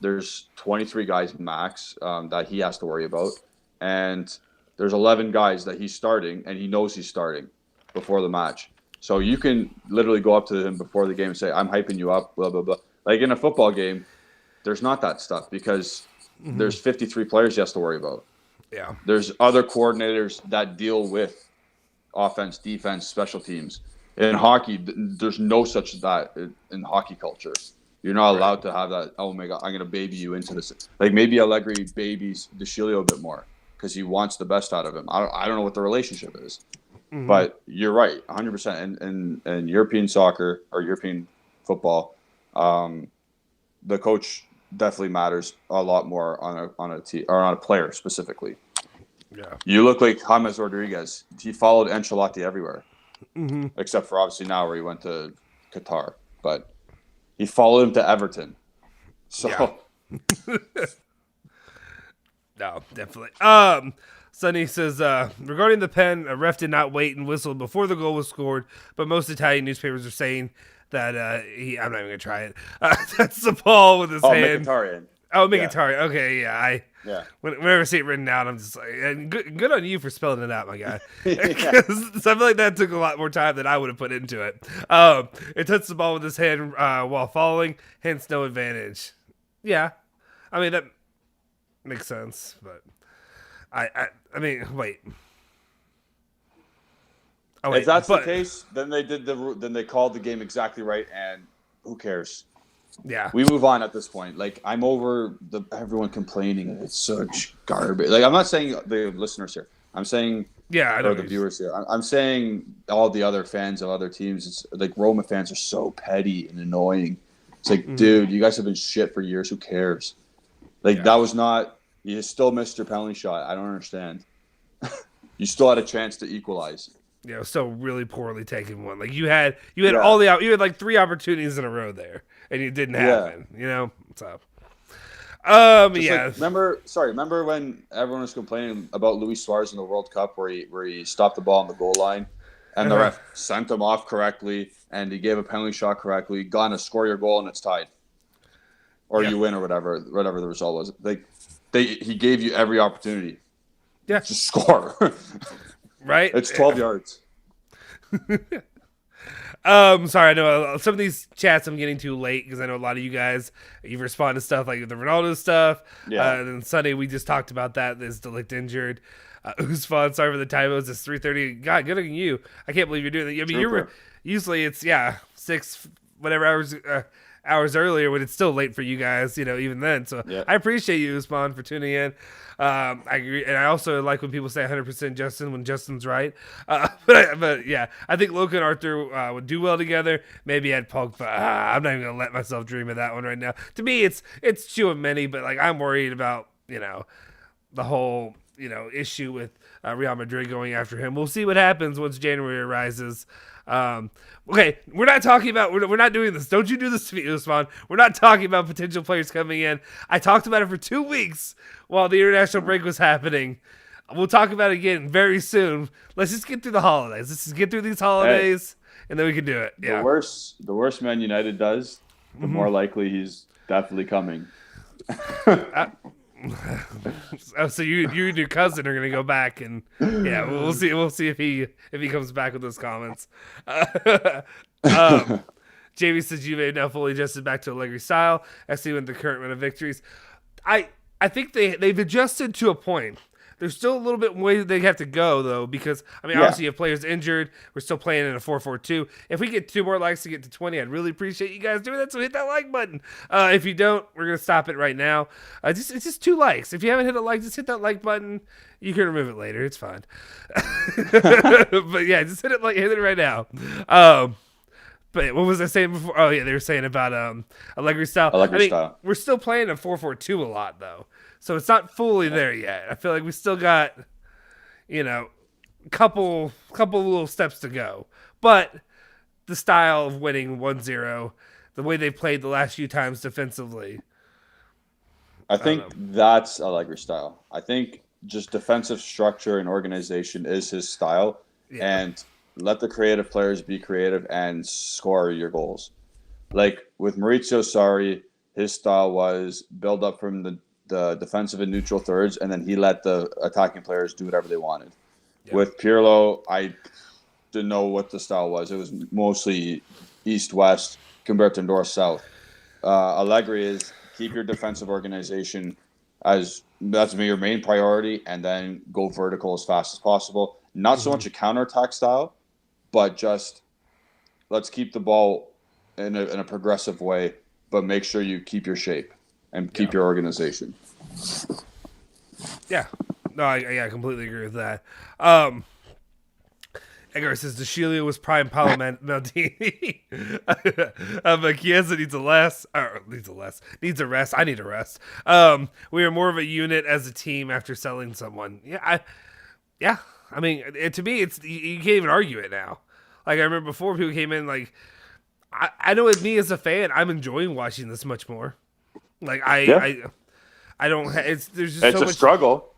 There's 23 guys max that he has to worry about, and There's 11 guys that he's starting, and he knows he's starting before the match. So you can literally go up to him before the game and say, I'm hyping you up, blah, blah, blah. Like in a football game, there's not that stuff because there's 53 players he has to worry about. Yeah. There's other coordinators that deal with offense, defense, special teams. In hockey, there's no such that in hockey culture. You're not allowed to have that, oh my God, I'm going to baby you into this. Like maybe Allegri babies DeShilio a bit more because he wants the best out of him. I don't know what the relationship is. But you're right, 100%. In European soccer or European football, the coach definitely matters a lot more on a team or on a player specifically. Yeah. You look like James Rodriguez. He followed Ancelotti everywhere, except for obviously now where he went to Qatar. But he followed him to Everton. So, no, definitely. Sonny says, regarding the pen, a ref did not wait and whistle before the goal was scored, but most Italian newspapers are saying that I'm not even going to try it. That's the ball with his hand. Mkhitaryan. Oh, Mkhitaryan. Okay, yeah. Yeah. Whenever I see it written down, I'm just like, and good on you for spelling it out, my guy. Because I feel like that took a lot more time than I would have put into it. It touched the ball with his hand while falling, hence no advantage. Yeah. I mean, that makes sense, but I mean, wait. Oh, wait. If that's the case, then they called the game exactly right, and who cares? Yeah, we move on at this point. Like I'm over everyone complaining. It's such garbage. Like I'm not saying the listeners here. I'm saying I know the viewers here. I'm saying all the other fans of other teams. It's like Roma fans are so petty and annoying. It's like, dude, you guys have been shit for years. Who cares? Like that was not. You still missed your penalty shot. I don't understand. You still had a chance to equalize. Yeah, still really poorly taken one. Like you had all the you had like 3 opportunities in a row there, and it didn't happen. You know, so. Remember when everyone was complaining about Luis Suarez in the World Cup, where he stopped the ball on the goal line, and the ref sent him off correctly, and he gave a penalty shot correctly, gonna score your goal, and it's tied, or you win, or whatever the result was. Like he gave you every opportunity. Yeah, to score. Right? It's 12 yards. Sorry, I know some of these chats I'm getting too late because I know a lot of you guys, you've responded to stuff like the Ronaldo stuff. Yeah. And then Sunday, we just talked about that. There's Delict injured. Usfan, sorry for the typos. It's 3:30. God, good on you. I can't believe you're doing that. I mean, usually it's, 6 whatever hours earlier when it's still late for you guys, even then. So I appreciate you, Usman, for tuning in. I agree, and I also like when people say 100% Justin when Justin's right. But yeah, I think Logan and Arthur would do well together. Maybe Ed Punk, but I'm not even gonna let myself dream of that one right now. To me, it's two of many, but like I'm worried about the whole issue with Real Madrid going after him. We'll see what happens once January arises. Okay, we're not talking about we're not doing this. Don't you do this to me, Usman. We're not talking about potential players coming in. I talked about it for 2 weeks while the international break was happening. We'll talk about it again very soon. Let's just get through the holidays. Let's just get through these holidays, and then we can do it. Yeah. The worse Man United does, the more likely he's definitely coming. So you and your cousin are gonna go back and we'll see if he comes back with those comments. Jamie says Juve now fully adjusted back to Allegri style. Actually, with the current run of victories, I think they've adjusted to a point. There's still a little bit way they have to go, though, because, obviously you have players injured. We're still playing in a 4-4-2. If we get 2 more likes to get to 20, I'd really appreciate you guys doing that, so hit that like button. If you don't, we're going to stop it right now. It's just 2 likes. If you haven't hit a like, just hit that like button. You can remove it later. It's fine. But, yeah, just hit it right now. But what was I saying before? Oh, yeah, they were saying about Allegri style. Style. We're still playing a 4-4-2 a lot, though. So it's not fully there yet. I feel like we still got, couple little steps to go. But the style of winning 1-0, the way they played the last few times defensively. I think that's Allegri style. I think just defensive structure and organization is his style. Yeah. And let the creative players be creative and score your goals. Like with Maurizio Sarri, his style was build up from the the defensive and neutral thirds, and then he let the attacking players do whatever they wanted. Yeah. With Pirlo, I didn't know what the style was. It was mostly east-west compared to north-south. Allegri is keep your defensive organization as that's your main priority, and then go vertical as fast as possible. Not so much a counterattack style, but just let's keep the ball in a progressive way, but make sure you keep your shape and keep your organization. Yeah. No, I completely agree with that. Edgar says DeShilio was prime Paolo Maldini. But Chiesa needs a rest. Needs a rest. I need a rest. We are more of a unit as a team after selling someone. Yeah. I mean, to me, it's you can't even argue it now. Like I remember before, people came in like, I know with me as a fan, I'm enjoying watching this much more. Like I don't. There's just it's so a much struggle.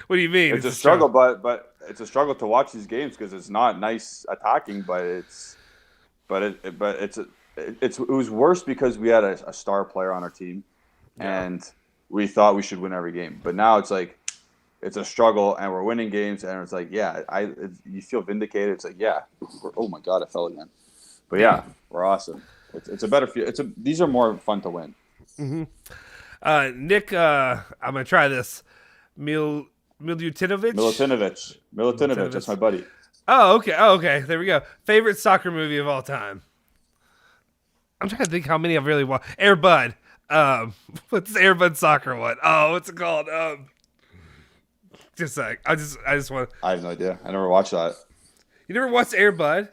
What do you mean? It's a struggle, but it's a struggle to watch these games because it's not nice attacking, but it was worse because we had a star player on our team, and we thought we should win every game. But now it's like it's a struggle, and we're winning games, and it's like you feel vindicated. It's like oh my god, I fell again. But we're awesome. It's a better feel. These are more fun to win. Mm-hmm. Nick, I'm gonna try this. Milutinovic. That's my buddy. Oh, okay. There we go. Favorite soccer movie of all time. I'm trying to think how many I've really watched. Air Bud. What's the Air Bud soccer one? Oh, what's it called? Just a sec. I just want. I have no idea. I never watched that. You never watched Air Bud?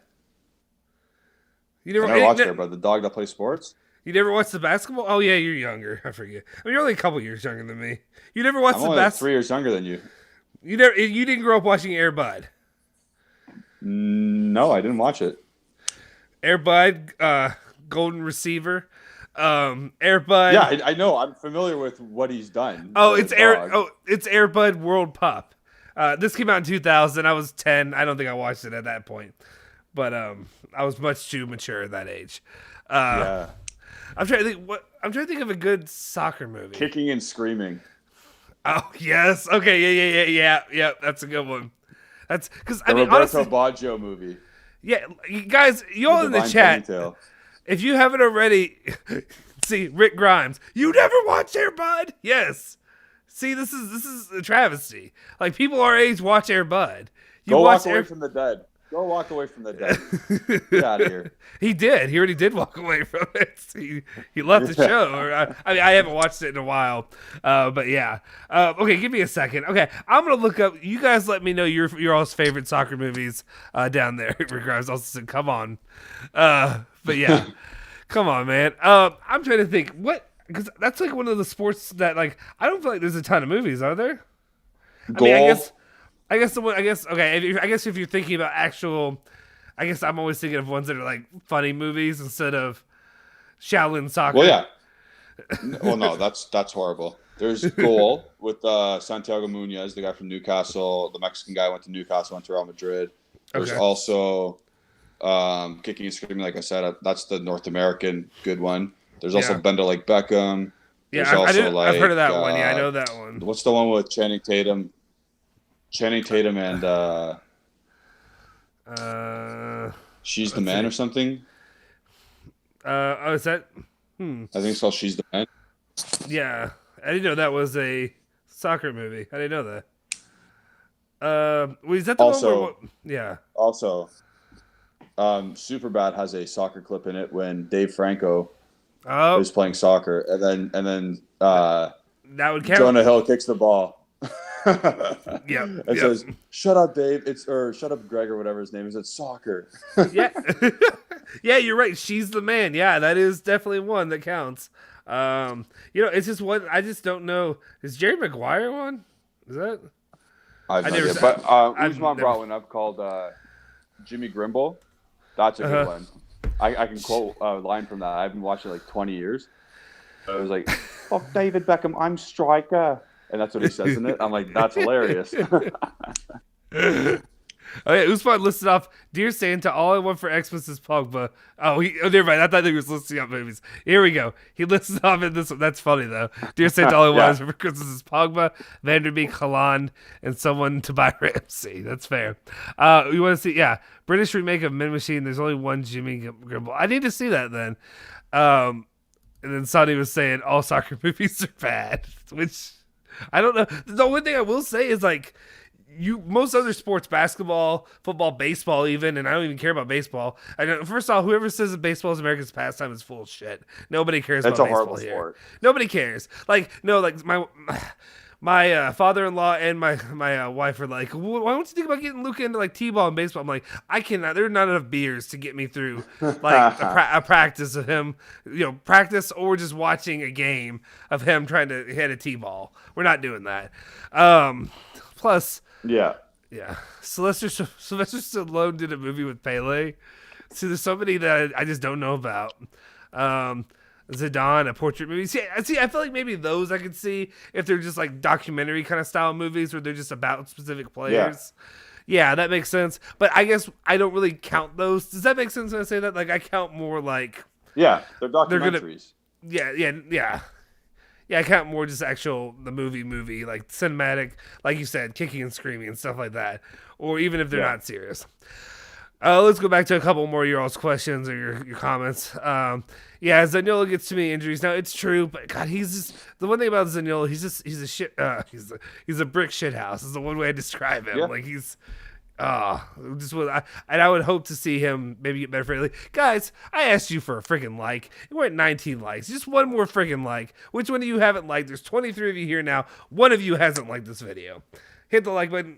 I never watched Air Bud. The dog that plays sports. You never watched the basketball? Oh yeah, you're younger. I forget. I mean, you're only a couple years younger than me. You never watched I'm only 3 years younger than you. You didn't grow up watching Air Bud. No, I didn't watch it. Air Bud, Golden Receiver, Air Bud. Yeah, I know. I'm familiar with what he's done. It's Air Bud World Pup. This came out in 2000. I was 10. I don't think I watched it at that point, but I was much too mature at that age. I'm trying to think of a good soccer movie. Kicking and Screaming. Oh yes, okay, yeah. That's a good one. That's because I mean, Roberto honestly, Baggio movie. Yeah, you guys, you all in the chat. Ponytail. If you haven't already, see Rick Grimes. You never watched Air Bud? Yes. See, this is a travesty. Like people our age watch Air Bud. Go walk away from the dead. Go walk away from the dead. Get out of here. He did. He already did walk away from it. He left the show. I mean, I haven't watched it in a while. But yeah. Okay, give me a second. Okay, I'm gonna look up. You guys, let me know your all's favorite soccer movies down there. Regardless, also said, come on. But yeah, come on, man. I'm trying to think because that's like one of the sports that like I don't feel like there's a ton of movies, are there? Golf. I guess okay. I guess if you're thinking about actual, I guess I'm always thinking of ones that are like funny movies instead of Shaolin soccer. Well, yeah. Well, no, that's horrible. There's Goal with Santiago Munoz, the guy from Newcastle. The Mexican guy went to Newcastle, went to Real Madrid. There's also Kicking and Screaming, like I said. That's the North American good one. There's also Bender Like Beckham. Yeah, I've heard of that one. Yeah, I know that one. What's the one with Channing Tatum? Channing Tatum and She's the Man or something. Is that? I think it's called She's the Man. Yeah, I didn't know that was a soccer movie. I didn't know that. Was that the one where? Yeah. Also, Superbad has a soccer clip in it when Dave Franco is playing soccer, and then that would count. Jonah Hill kicks the ball. It says, "Shut up, Dave." Or "Shut up, Greg," or whatever his name is. It's soccer. Yeah, yeah, you're right. She's the Man. Yeah, that is definitely one that counts. It's just one. I just don't know. Is Jerry Maguire one? Is that? I've never seen. But Usman brought one up called Jimmy Grimble. That's a good one. I can quote a line from that. I've been watching it like 20 years. It was like, "Fuck David Beckham, I'm striker." And that's what he says in it. I'm like, that's hilarious. Oh yeah, Usman listed off Dear Santa, all I want for Xmas is Pogba. Oh, never mind. I thought he was listing off movies. Here we go. He listed off in this one. That's funny though. Dear Santa, all I want for Christmas is Pogba, Van der Beek, Haaland, and someone to buy Ramsey. That's fair. We want to see, British remake of Men Machine. There's only one Jimmy Grimble. I need to see that then. And then Sonny was saying all soccer movies are bad, which I don't know. The only thing I will say is like, most other sports, basketball, football, baseball, even, and I don't even care about baseball. I know, first of all, whoever says that baseball is America's pastime is full of shit. Nobody cares about baseball here. Sport. Nobody cares. Like, no, like my father-in-law and my wife are like, why don't you think about getting Luca into like t-ball and baseball? I'm like, I cannot. There are not enough beers to get me through like a practice of him, practice or just watching a game of him trying to hit a t-ball. We're not doing that. Plus. Yeah. Sylvester Stallone did a movie with Pele. So there's somebody that I just don't know about. Zidane, a portrait movie. See, I feel like maybe those I could see if they're just like documentary kind of style movies where they're just about specific players. Yeah, that makes sense. But I guess I don't really count those. Does that make sense when I say that? Like I count more like. Yeah, they're documentaries. Yeah, I count more just the movie, like cinematic, like you said, kicking and screaming and stuff like that. Or even if they're not serious. Let's go back to a couple more of your all's questions or your comments. Zaniolo gets too many injuries. Now, it's true, but God, he's just... The one thing about Zaniolo, he's a shit... he's a brick shit house is the one way I describe him. Yeah. Like, he's... I would hope to see him maybe get better for it. Guys, I asked you for a freaking like. It went 19 likes. Just one more freaking like. Which one of you haven't liked? There's 23 of you here now. One of you hasn't liked this video. Hit the like button.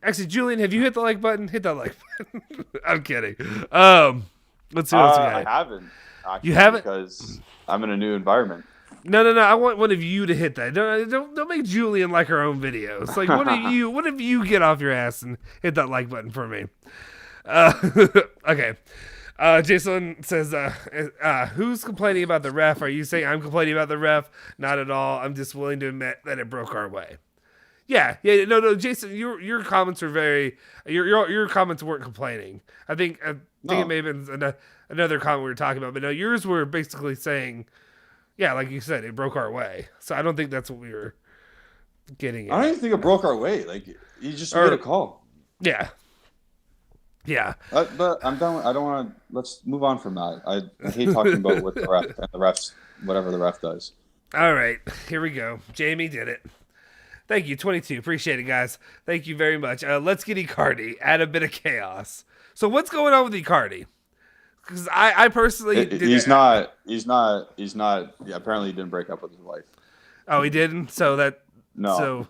Actually, Julian, have you hit the like button? Hit that like button. I'm kidding. Let's see what else we got. I haven't. Actually, you haven't? Because I'm in a new environment. No. I want one of you to hit that. Don't make Julian like her own videos. Like one of you get off your ass and hit that like button for me. Okay. Jason says, who's complaining about the ref? Are you saying I'm complaining about the ref? Not at all. I'm just willing to admit that it broke our way. Yeah. No, Jason, your comments are your comments weren't complaining. I think it may have been another comment we were talking about, but no, yours were basically saying, yeah, like you said, it broke our way. So I don't think that's what we were getting at. I don't even think it broke our way. Like, you just made a call. Yeah. Yeah. But I'm done. I don't want to. Let's move on from that. I hate talking about what the ref and the refs, whatever the ref does. All right. Here we go. Jamie did it. Thank you, 22. Appreciate it, guys. Thank you very much. Let's get Icardi. Add a bit of chaos. So what's going on with Icardi? Because I personally he's not. Yeah, apparently he didn't break up with his wife. Oh, he didn't. So no.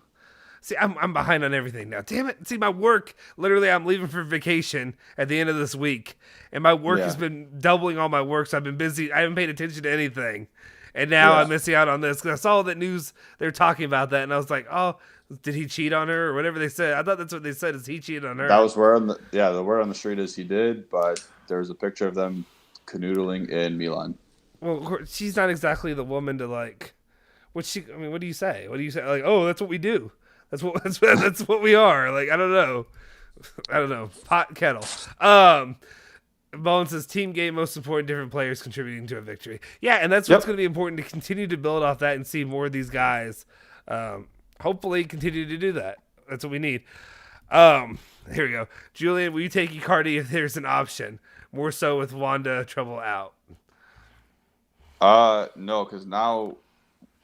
See, I'm behind on everything now. Damn it! See, my work. Literally, I'm leaving for vacation at the end of this week, and my work has been doubling all my work. So I've been busy. I haven't paid attention to anything, and now I'm missing out on this. Because I saw that news. They were talking about that, and I was like, oh. Did he cheat on her or whatever they said? I thought that's what they said. Is he cheated on her? That was the word on the street is he did, but there was a picture of them canoodling in Milan. Well, she's not exactly the woman to like. What do you say? What do you say? Like, oh, that's what we do. That's what we are. Like, I don't know. Pot kettle. Bowen says team game most important, different players contributing to a victory. Yeah, and that's what's going to be important to continue to build off that and see more of these guys. Hopefully continue to do that. That's what we need. Here we go. Julian, will you take Icardi if there's an option? More so with Wanda Trouble out. No, because now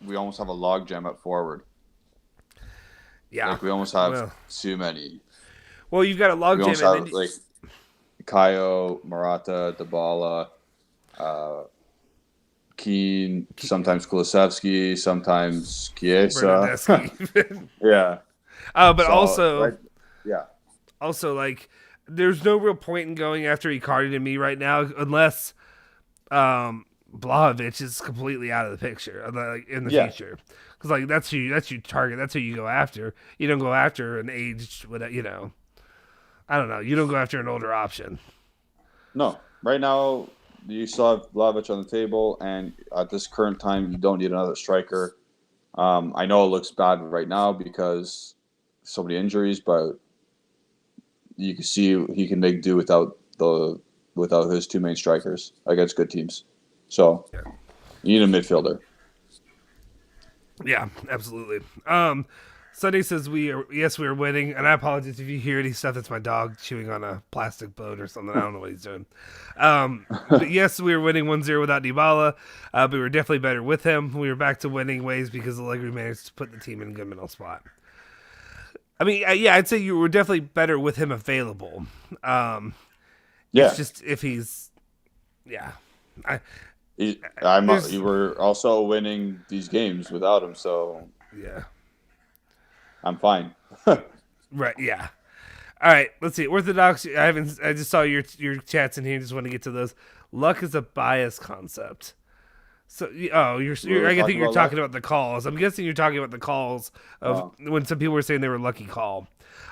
we almost have a logjam at forward. Yeah. Like we almost have too many. Well, you've got a logjam. And like Kayo, Morata, Dybala, Keane, sometimes Kulusevski, sometimes Chiesa. Yeah. But also, like, yeah. Also, like, there's no real point in going after Icardi to me right now unless Vlahovic is completely out of the picture in the future. Because like that's who you target. That's who you go after. You don't go after an aged, I don't know. You don't go after an older option. No, right now. You still have Vlahovic on the table, and at this current time, you don't need another striker. I know it looks bad right now because so many injuries, but you can see he can make do without his two main strikers against good teams. So you need a midfielder. Yeah, absolutely. Sunday says we are winning, and I apologize if you hear any stuff. That's my dog chewing on a plastic bone or something. I don't know what he's doing. But yes, we were winning 1-0 without Dybala, but we were definitely better with him. We were back to winning ways because Allegri managed to put the team in a good middle spot. I mean, yeah, I'd say you were definitely better with him available. It's just if he's, you were also winning these games without him, so yeah, I'm fine. Right? Yeah. All right. Let's see. Orthodox. I just saw your chats in here. Just want to get to those. Luck is a bias concept. So, I think you're talking about the calls. I'm guessing you're talking about the calls of when some people were saying they were lucky call.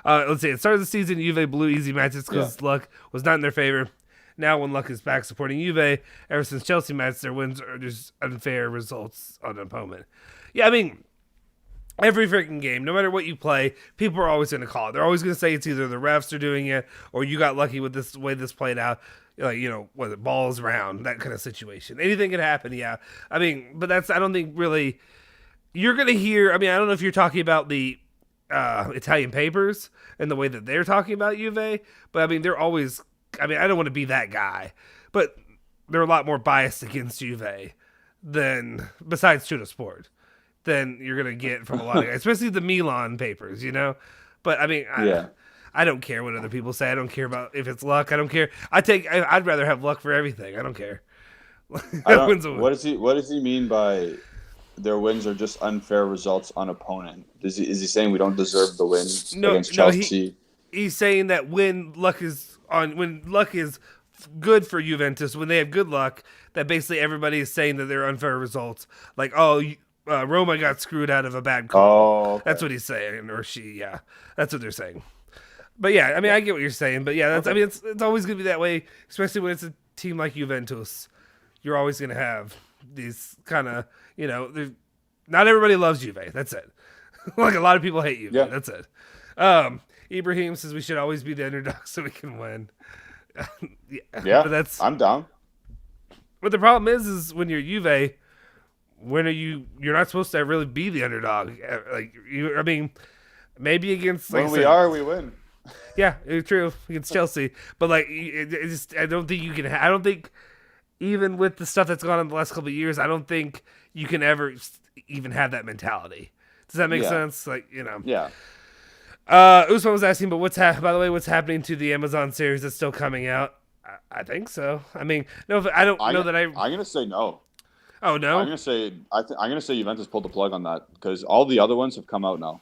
Let's see. At the start of the season, Juve blew easy matches because luck was not in their favor. Now, when luck is back supporting Juve, ever since Chelsea matched, their wins are just unfair results on an opponent. Yeah, I mean, every freaking game, no matter what you play, people are always going to call it. They're always going to say it's either the refs are doing it or you got lucky with this way this played out. Like, was it balls round, that kind of situation. Anything can happen, yeah. I mean, but I don't think really, you're going to hear, I mean, I don't know if you're talking about the Italian papers and the way that they're talking about Juve, but I mean, they're always, I mean, I don't want to be that guy, but they're a lot more biased against Juve than, besides Tudo Sport, than you're going to get from a lot of guys, especially the Milan papers, But, I mean, I don't care what other people say. I don't care about if it's luck. I don't care. I'd rather have luck for everything. I don't care. What does he mean by their wins are just unfair results on opponent? Is he saying we don't deserve the win against Chelsea? He's saying that when luck is good for Juventus, when they have good luck, that basically everybody is saying that they're unfair results. Like, Roma got screwed out of a bad call. Oh, okay. That's what he's saying, or she. Yeah, that's what they're saying. But yeah, I mean, I get what you're saying. But yeah, that's. Okay. I mean, it's always going to be that way, especially when it's a team like Juventus. You're always going to have these kind of, not everybody loves Juve. That's it. Like a lot of people hate Juve. Yeah. That's it. Ibrahim says we should always be the underdog so we can win. Yeah, but I'm down. But the problem is when you're Juve, you're not supposed to really be the underdog. Like I mean, maybe against we win. Yeah, it's true against Chelsea, but like I don't think you can. I don't think even with the stuff that's gone on the last couple of years, I don't think you can ever even have that mentality. Does that make sense? Like Yeah. Usman was asking, but what's happening to the Amazon series that's still coming out? I think so. I mean, no, I don't know that I'm gonna say no. Oh no! I'm gonna say Juventus pulled the plug on that because all the other ones have come out now.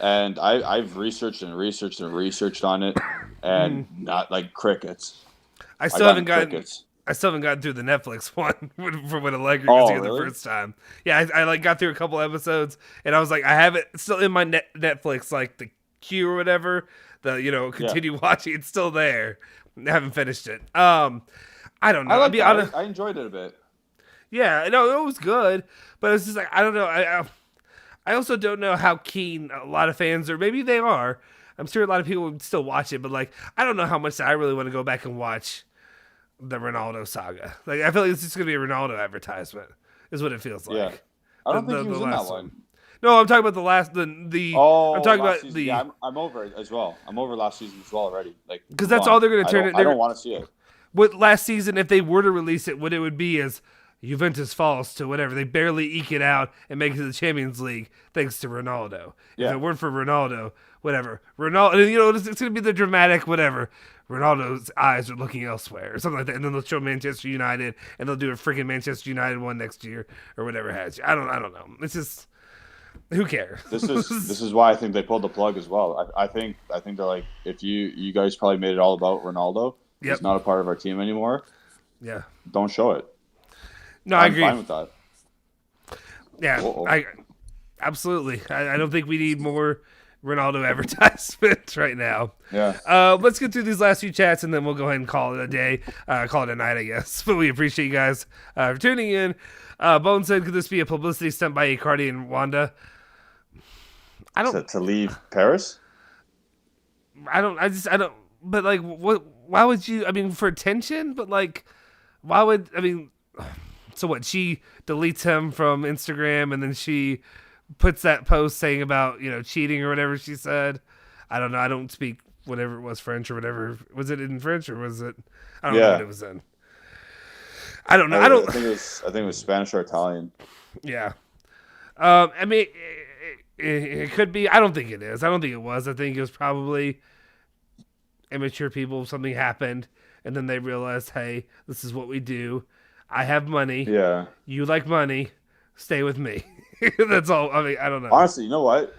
And I've researched on it, and not like crickets. I still haven't gotten through the Netflix one from when Allegri was here the first time. Yeah, I got through a couple episodes, and I was like, I have it still in my Netflix, like the queue or whatever. Continue watching. It's still there. I haven't finished it. I don't know. I enjoyed it a bit. Yeah, no, it was good, but it's just like I don't know. I also don't know how keen a lot of fans are. Maybe they are. I'm sure a lot of people would still watch it, but like I don't know how much I really want to go back and watch the Ronaldo saga. Like I feel like it's just gonna be a Ronaldo advertisement, is what it feels like. Yeah, I don't think he was in that one. No, I'm talking about the last. I'm talking about season. Yeah, I'm over it as well. I'm over last season as well already. Like because that's all they're gonna turn it. I don't want to see it. What last season, if they were to release it, what it would be is Juventus falls to whatever. They barely eke it out and make it to the Champions League thanks to Ronaldo. Yeah. If it weren't for Ronaldo, whatever. Ronaldo, it's going to be the dramatic whatever. Ronaldo's eyes are looking elsewhere or something like that. And then they'll show Manchester United and they'll do a freaking Manchester United one next year or whatever has you. I don't know. It's just, who cares? This is why I think they pulled the plug as well. I think they're like, if you guys probably made it all about Ronaldo, he's not a part of our team anymore. Yeah. Don't show it. No, I agree. I'm fine with that. Yeah, absolutely. I don't think we need more Ronaldo advertisements right now. Yeah. Let's get through these last few chats, and then we'll go ahead and call it a day. Call it a night, I guess. But we appreciate you guys for tuning in. Bone said, could this be a publicity stunt by Icardi and Wanda? To leave Paris? I don't. I don't. But like, what? Why would you? I mean, for attention. But like, why would? I mean, so what? She deletes him from Instagram, and then she puts that post saying about cheating or whatever she said. I don't know. I don't speak whatever it was, French or whatever. Was it in French or was it? I don't know what it was in. I don't know. I don't. I think it was Spanish or Italian. Yeah. I mean, it could be. I don't think it is. I don't think it was. I think it was probably immature people. Something happened, and then they realized, hey, this is what we do. I have money. Yeah. You like money. Stay with me. That's all. I mean, I don't know. Honestly, you know what?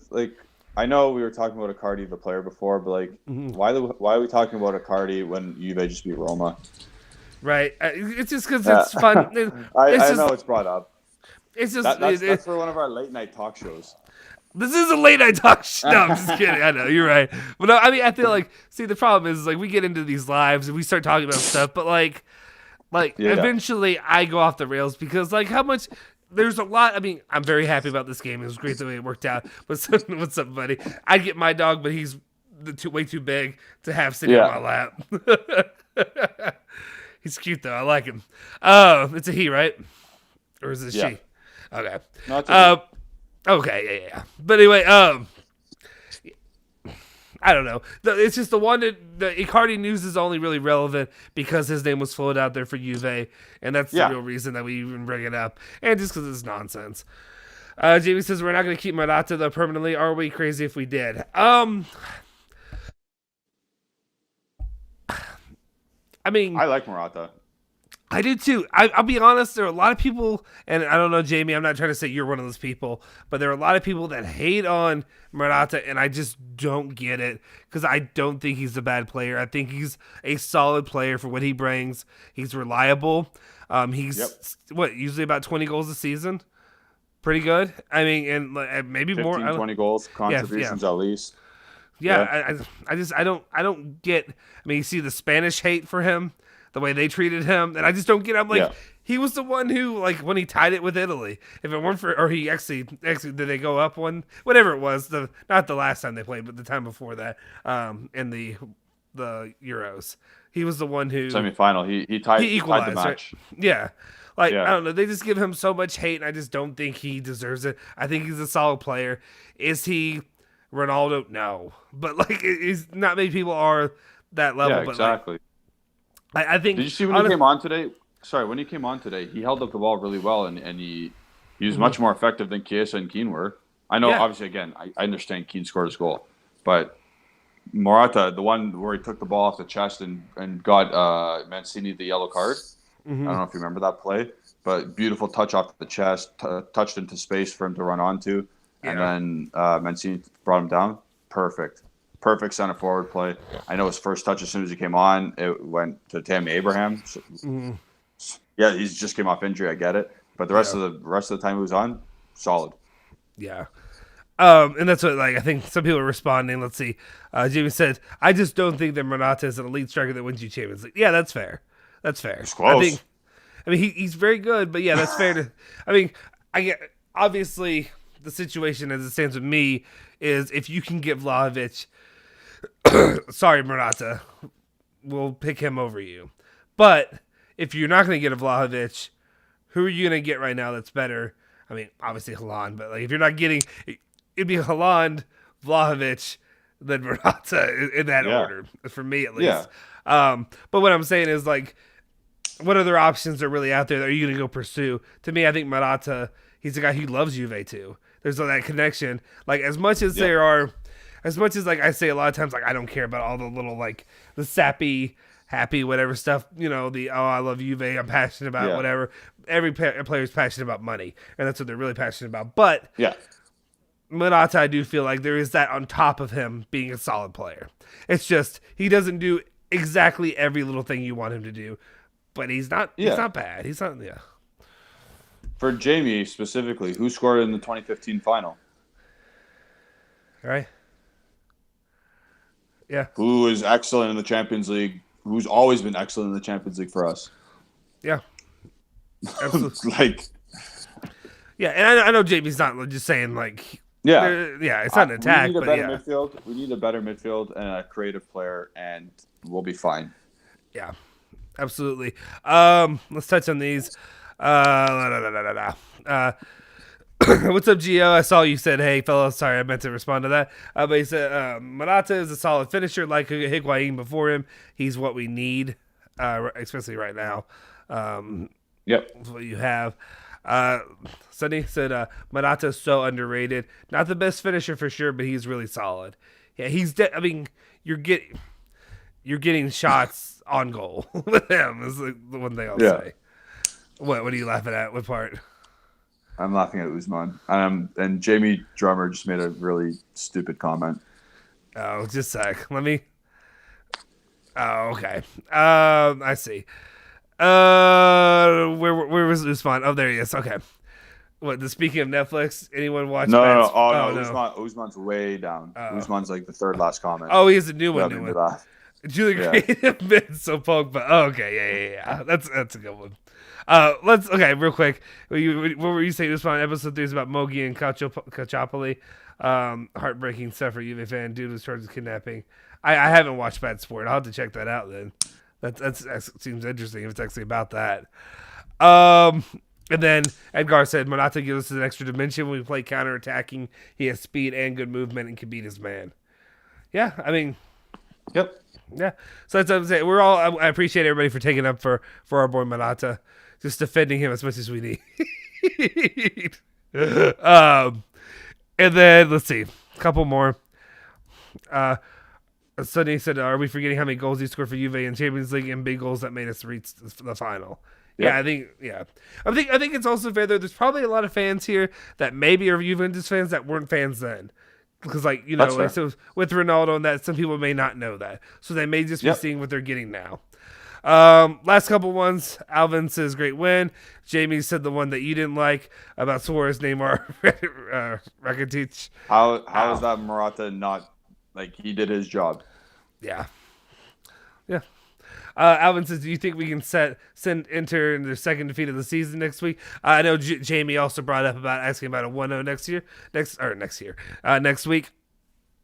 Like, I know we were talking about Icardi, the player, before, but like, why are we talking about Icardi when Juve just beat Roma? Right. It's just because it's fun. I know it's brought up. It's just that's for one of our late night talk shows. This is a late night talk show. No, I'm just kidding. I know you're right, but no, I mean, I feel like the problem is like we get into these lives and we start talking about stuff, but like eventually I go off the rails because like how much. There's a lot. I mean, I'm very happy about this game. It was great the way it worked out. But what's up, buddy? I'd get my dog, but he's way too big to have sitting on my lap. He's cute though. I like him. It's a he, right? Or is it she? Okay. No, okay. Yeah. But anyway, I don't know. It's just the one that the Icardi news is only really relevant because his name was floated out there for Juve, and that's the real reason that we even bring it up, and just because it's nonsense. Jamie says we're not going to keep Morata though permanently. Are we crazy if we did? I mean, I like Morata. I do too. I'll be honest, there are a lot of people, and I don't know, Jamie, I'm not trying to say you're one of those people, but there are a lot of people that hate on Morata, and I just don't get it, because I don't think he's a bad player. I think he's a solid player for what he brings. He's reliable. He's, usually about 20 goals a season? Pretty good. I mean, and maybe 15, more. 20 goals, contributions at least. Yeah. I don't get, I mean, you see the Spanish hate for him, the way they treated him, and I just don't get it. I'm like, he was the one who, like, when he tied it with Italy, if it weren't for, or he actually did they go up one, whatever it was, not the last time they played, but the time before that, in the Euros, he was the one who semifinal. He tied the match. Right? Yeah. I don't know. They just give him so much hate, and I just don't think he deserves it. I think he's a solid player. Is he Ronaldo? No, but like, he's not many people are that level. Yeah, exactly. But, like, I think. Did you see when he came on today? Sorry, when he came on today, he held up the ball really well, and he was much more effective than Chiesa and Keane were. I know, obviously, again, I understand Keane scored his goal, but Morata, the one where he took the ball off the chest and got Mancini the yellow card. I don't know if you remember that play, but beautiful touch off the chest, touched into space for him to run onto, and then Mancini brought him down. Perfect center forward play. I know his first touch as soon as he came on, it went to Tammy Abraham. So, yeah, he just came off injury. I get it, but the rest of the time he was on, solid. Yeah. And that's what, like, I think some people are responding. Let's see. Jamie said, I just don't think that Morata is an elite striker that wins you Champions League. Yeah, that's fair. That's fair. It's close. I mean, he's very good, but yeah, that's fair to. I mean, I get obviously the situation as it stands with me is if you can get Vlahovic, sorry Morata, we'll pick him over you. But if you're not going to get a Vlahovic, who are you going to get right now that's better? I mean, obviously Haaland, but like if you're not getting, it'd be Haaland, Vlahovic, then Morata in that order for me at least. Yeah. But what I'm saying is like, what other options are really out there that are you going to go pursue? To me, I think Morata, he's a guy who loves Juve too. There's that connection. Like as much as there are, as much as like I say a lot of times, like I don't care about all the little like the sappy, happy, whatever stuff. You know, I love Juve, I'm passionate about whatever. Every player is passionate about money, and that's what they're really passionate about. But Morata, I do feel like there is that on top of him being a solid player. It's just he doesn't do exactly every little thing you want him to do. But he's not. He's not bad. He's not. Yeah. For Jamie specifically, who scored in the 2015 final? All right. Yeah. Who is excellent in the Champions League? Who's always been excellent in the Champions League for us? Yeah. Absolutely. Like. Yeah, and I know Jamie's not just saying like Yeah. It's not an attack, we need a but better yeah. midfield. We need a better midfield and a creative player, and we'll be fine. Yeah, absolutely. Let's touch on these. What's up, Gio? I saw you said, "Hey, fellas." Sorry, I meant to respond to that. But he said, "Morata is a solid finisher, like Higuain before him. He's what we need, especially right now. Yep. That's what you have." Sonny said, "Morata is so underrated. Not the best finisher for sure, but he's really solid. Yeah, I mean, you're getting shots on goal with him. Is like the one thing I'll say. What are you laughing at? What part?" I'm laughing at Usman. And Jamie Drummer just made a really stupid comment. Oh, just a sec. Let me. Oh, okay. I see. Where was Usman? Oh, there he is. Okay. Speaking of Netflix, anyone watch? No. Usman's way down. Usman's like the third last comment. Oh, he has a new one. Julie Creative been so punk, but okay, yeah. That's a good one. Real quick. What were you saying? Usman, episode 3 is about Mogi and Calciopoli. Heartbreaking stuff for Juve fan. Dude was charged with kidnapping. I haven't watched Bad Sport. I'll have to check that out then. That seems interesting if it's actually about that. And then Edgar said, Morata gives us an extra dimension when we play counter-attacking. He has speed and good movement and can beat his man. Yeah, I mean... Yep. Yeah. So that's what I'm saying. I appreciate everybody for taking up for our boy Morata. Just defending him as much as we need. And then, let's see. A couple more. Sonny said, are we forgetting how many goals he scored for Juve in Champions League and big goals that made us reach the final? Yep. I think it's also fair that there's probably a lot of fans here that maybe are Juventus fans that weren't fans then. Because, so with Ronaldo and that, some people may not know that. So they may just be seeing what they're getting now. Last couple ones. Alvin says, great win. Jamie said the one that you didn't like about Suarez, Neymar, Rakitic. How is that Morata not, he did his job? Yeah. Alvin says, do you think we can send Inter in their second defeat of the season next week? I know Jamie also brought up about asking about a 1-0 next week.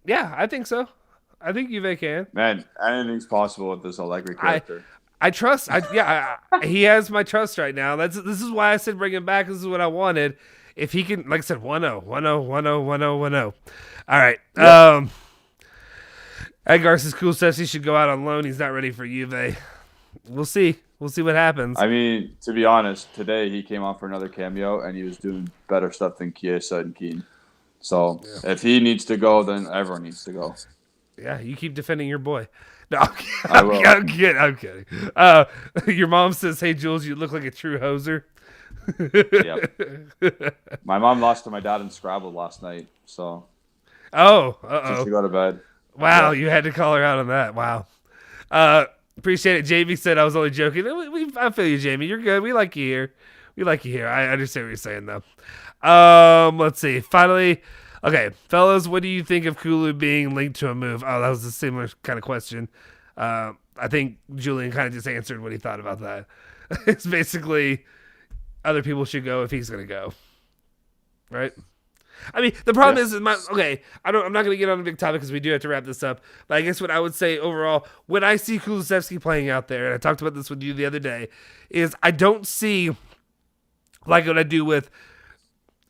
Yeah, I think so. I think Juve can. Man, anything's possible with this Allegri character. I trust. He has my trust right now. This is why I said bring him back. This is what I wanted. If he can, like I said, 1-0, 1-0, 1-0, 1-0, 1-0. All right. Yep. Edgar says Kulusevski should go out on loan. He's not ready for Juve. We'll see. We'll see what happens. I mean, to be honest, today he came on for another cameo, and he was doing better stuff than Chiesa and Keane. So if he needs to go, then everyone needs to go. Yeah, you keep defending your boy. No, I'm kidding. Your mom says, hey, Jules, you look like a true hoser. Yep. My mom lost to my dad in Scrabble last night, so. Oh, So she go to bed. Wow, you had to call her out on that. Wow. Appreciate it. Jamie said I was only joking. I feel you, Jamie. You're good. We like you here. I understand what you're saying, though. Let's see. Finally, okay, fellas, what do you think of Kulu being linked to a move? Oh, that was a similar kind of question. I think Julian kind of just answered what he thought about that. It's basically other people should go if he's going to go. Right? I mean, the problem is I'm not going to get on a big topic because we do have to wrap this up. But I guess what I would say overall, when I see Kulusevski playing out there, and I talked about this with you the other day, is I don't see like what I do with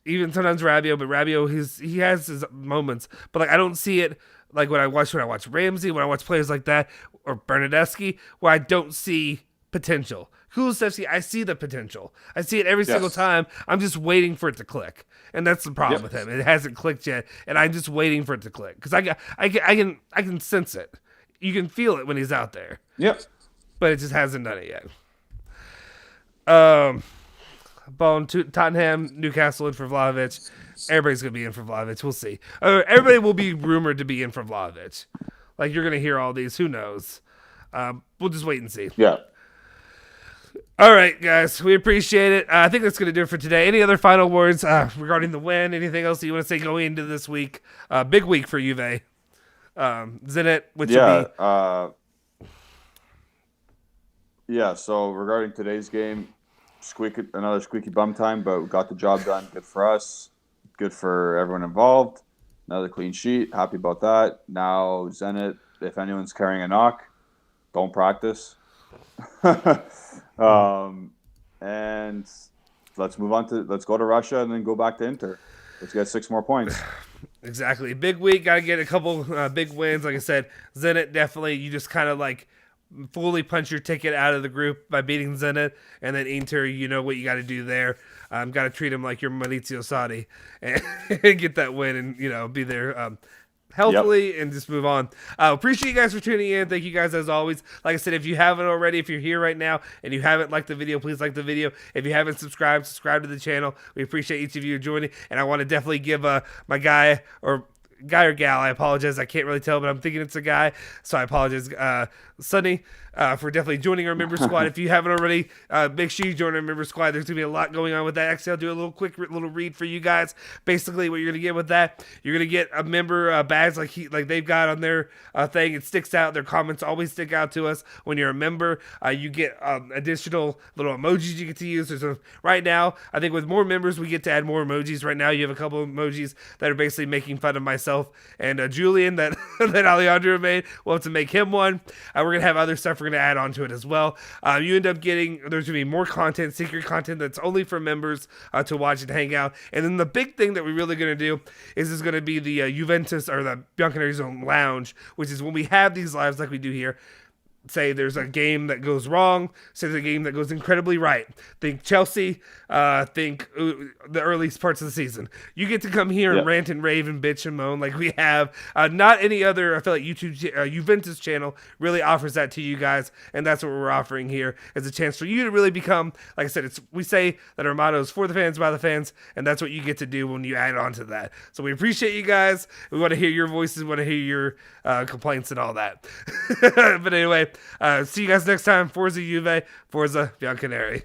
even sometimes Rabiot, but Rabiot he has his moments, but I don't see it like when I watch Ramsey, when I watch players like that, or Bernadeschi, where I don't see potential. Kulusevski, I see the potential. I see it every single time. I'm just waiting for it to click. And that's the problem with him. It hasn't clicked yet, and I'm just waiting for it to click because I can sense it. You can feel it when he's out there. Yep. But it just hasn't done it yet. Bone Tottenham, Newcastle in for Vlahovic. Everybody's gonna be in for Vlahovic. We'll see. Everybody will be rumored to be in for Vlahovic. You're gonna hear all these. Who knows? We'll just wait and see. Yeah. All right, guys, we appreciate it. I think that's going to do it for today. Any other final words regarding the win? Anything else you want to say going into this week? Big week for Juve. Zenit, which would be... so regarding today's game, another squeaky bum time, but we got the job done. Good for us. Good for everyone involved. Another clean sheet. Happy about that. Now Zenit, if anyone's carrying a knock, don't practice. And let's go to Russia and then go back to Inter. Let's get 6 more points. Exactly. Big week. Got to get a couple big wins. Like I said, Zenit definitely, you just kind of like fully punch your ticket out of the group by beating Zenit. And then Inter, you know what you got to do there. Got to treat them like your Maurizio Sarri and get that win and, be there healthily and just move on. Appreciate you guys for tuning in. Thank you guys as always. Like I said, if you haven't already, if you're here right now and you haven't liked the video, please like the video. If you haven't subscribed, subscribe to the channel. We appreciate each of you joining. And I want to definitely give my guy or gal, I apologize, I can't really tell, but I'm thinking it's a guy, so I apologize, Sunny, for definitely joining our member squad. If you haven't already, make sure you join our member squad. There's gonna be a lot going on with that. Actually, I'll do a little quick little read for you guys. Basically, what you're gonna get with that, you're gonna get a member badge like they've got on their thing. It sticks out. Their comments always stick out to us when you're a member. You get additional little emojis you get to use. Right now, I think with more members, we get to add more emojis. Right now, you have a couple of emojis that are basically making fun of myself and Julian that Alejandro made. We'll have to make him one. We're gonna have other stuff we're gonna add on to it as well. You end up getting, there's gonna be more content, secret content that's only for members to watch and hang out. And then the big thing that we're really gonna do is gonna be the Juventus or the Bianconerizonechannel Lounge, which is when we have these lives like we do here. Say there's a game that goes wrong, say there's a game that goes incredibly right. Think Chelsea, think the early parts of the season. You get to come here and rant and rave and bitch and moan like we have. Not any other, I feel like YouTube Juventus channel really offers that to you guys, and that's what we're offering here as a chance for you to really become, like I said, we say that our motto is for the fans, by the fans, and that's what you get to do when you add on to that. So we appreciate you guys. We want to hear your voices, we want to hear your complaints and all that. But anyway, see you guys next time. Forza Juve, Forza Bianconeri.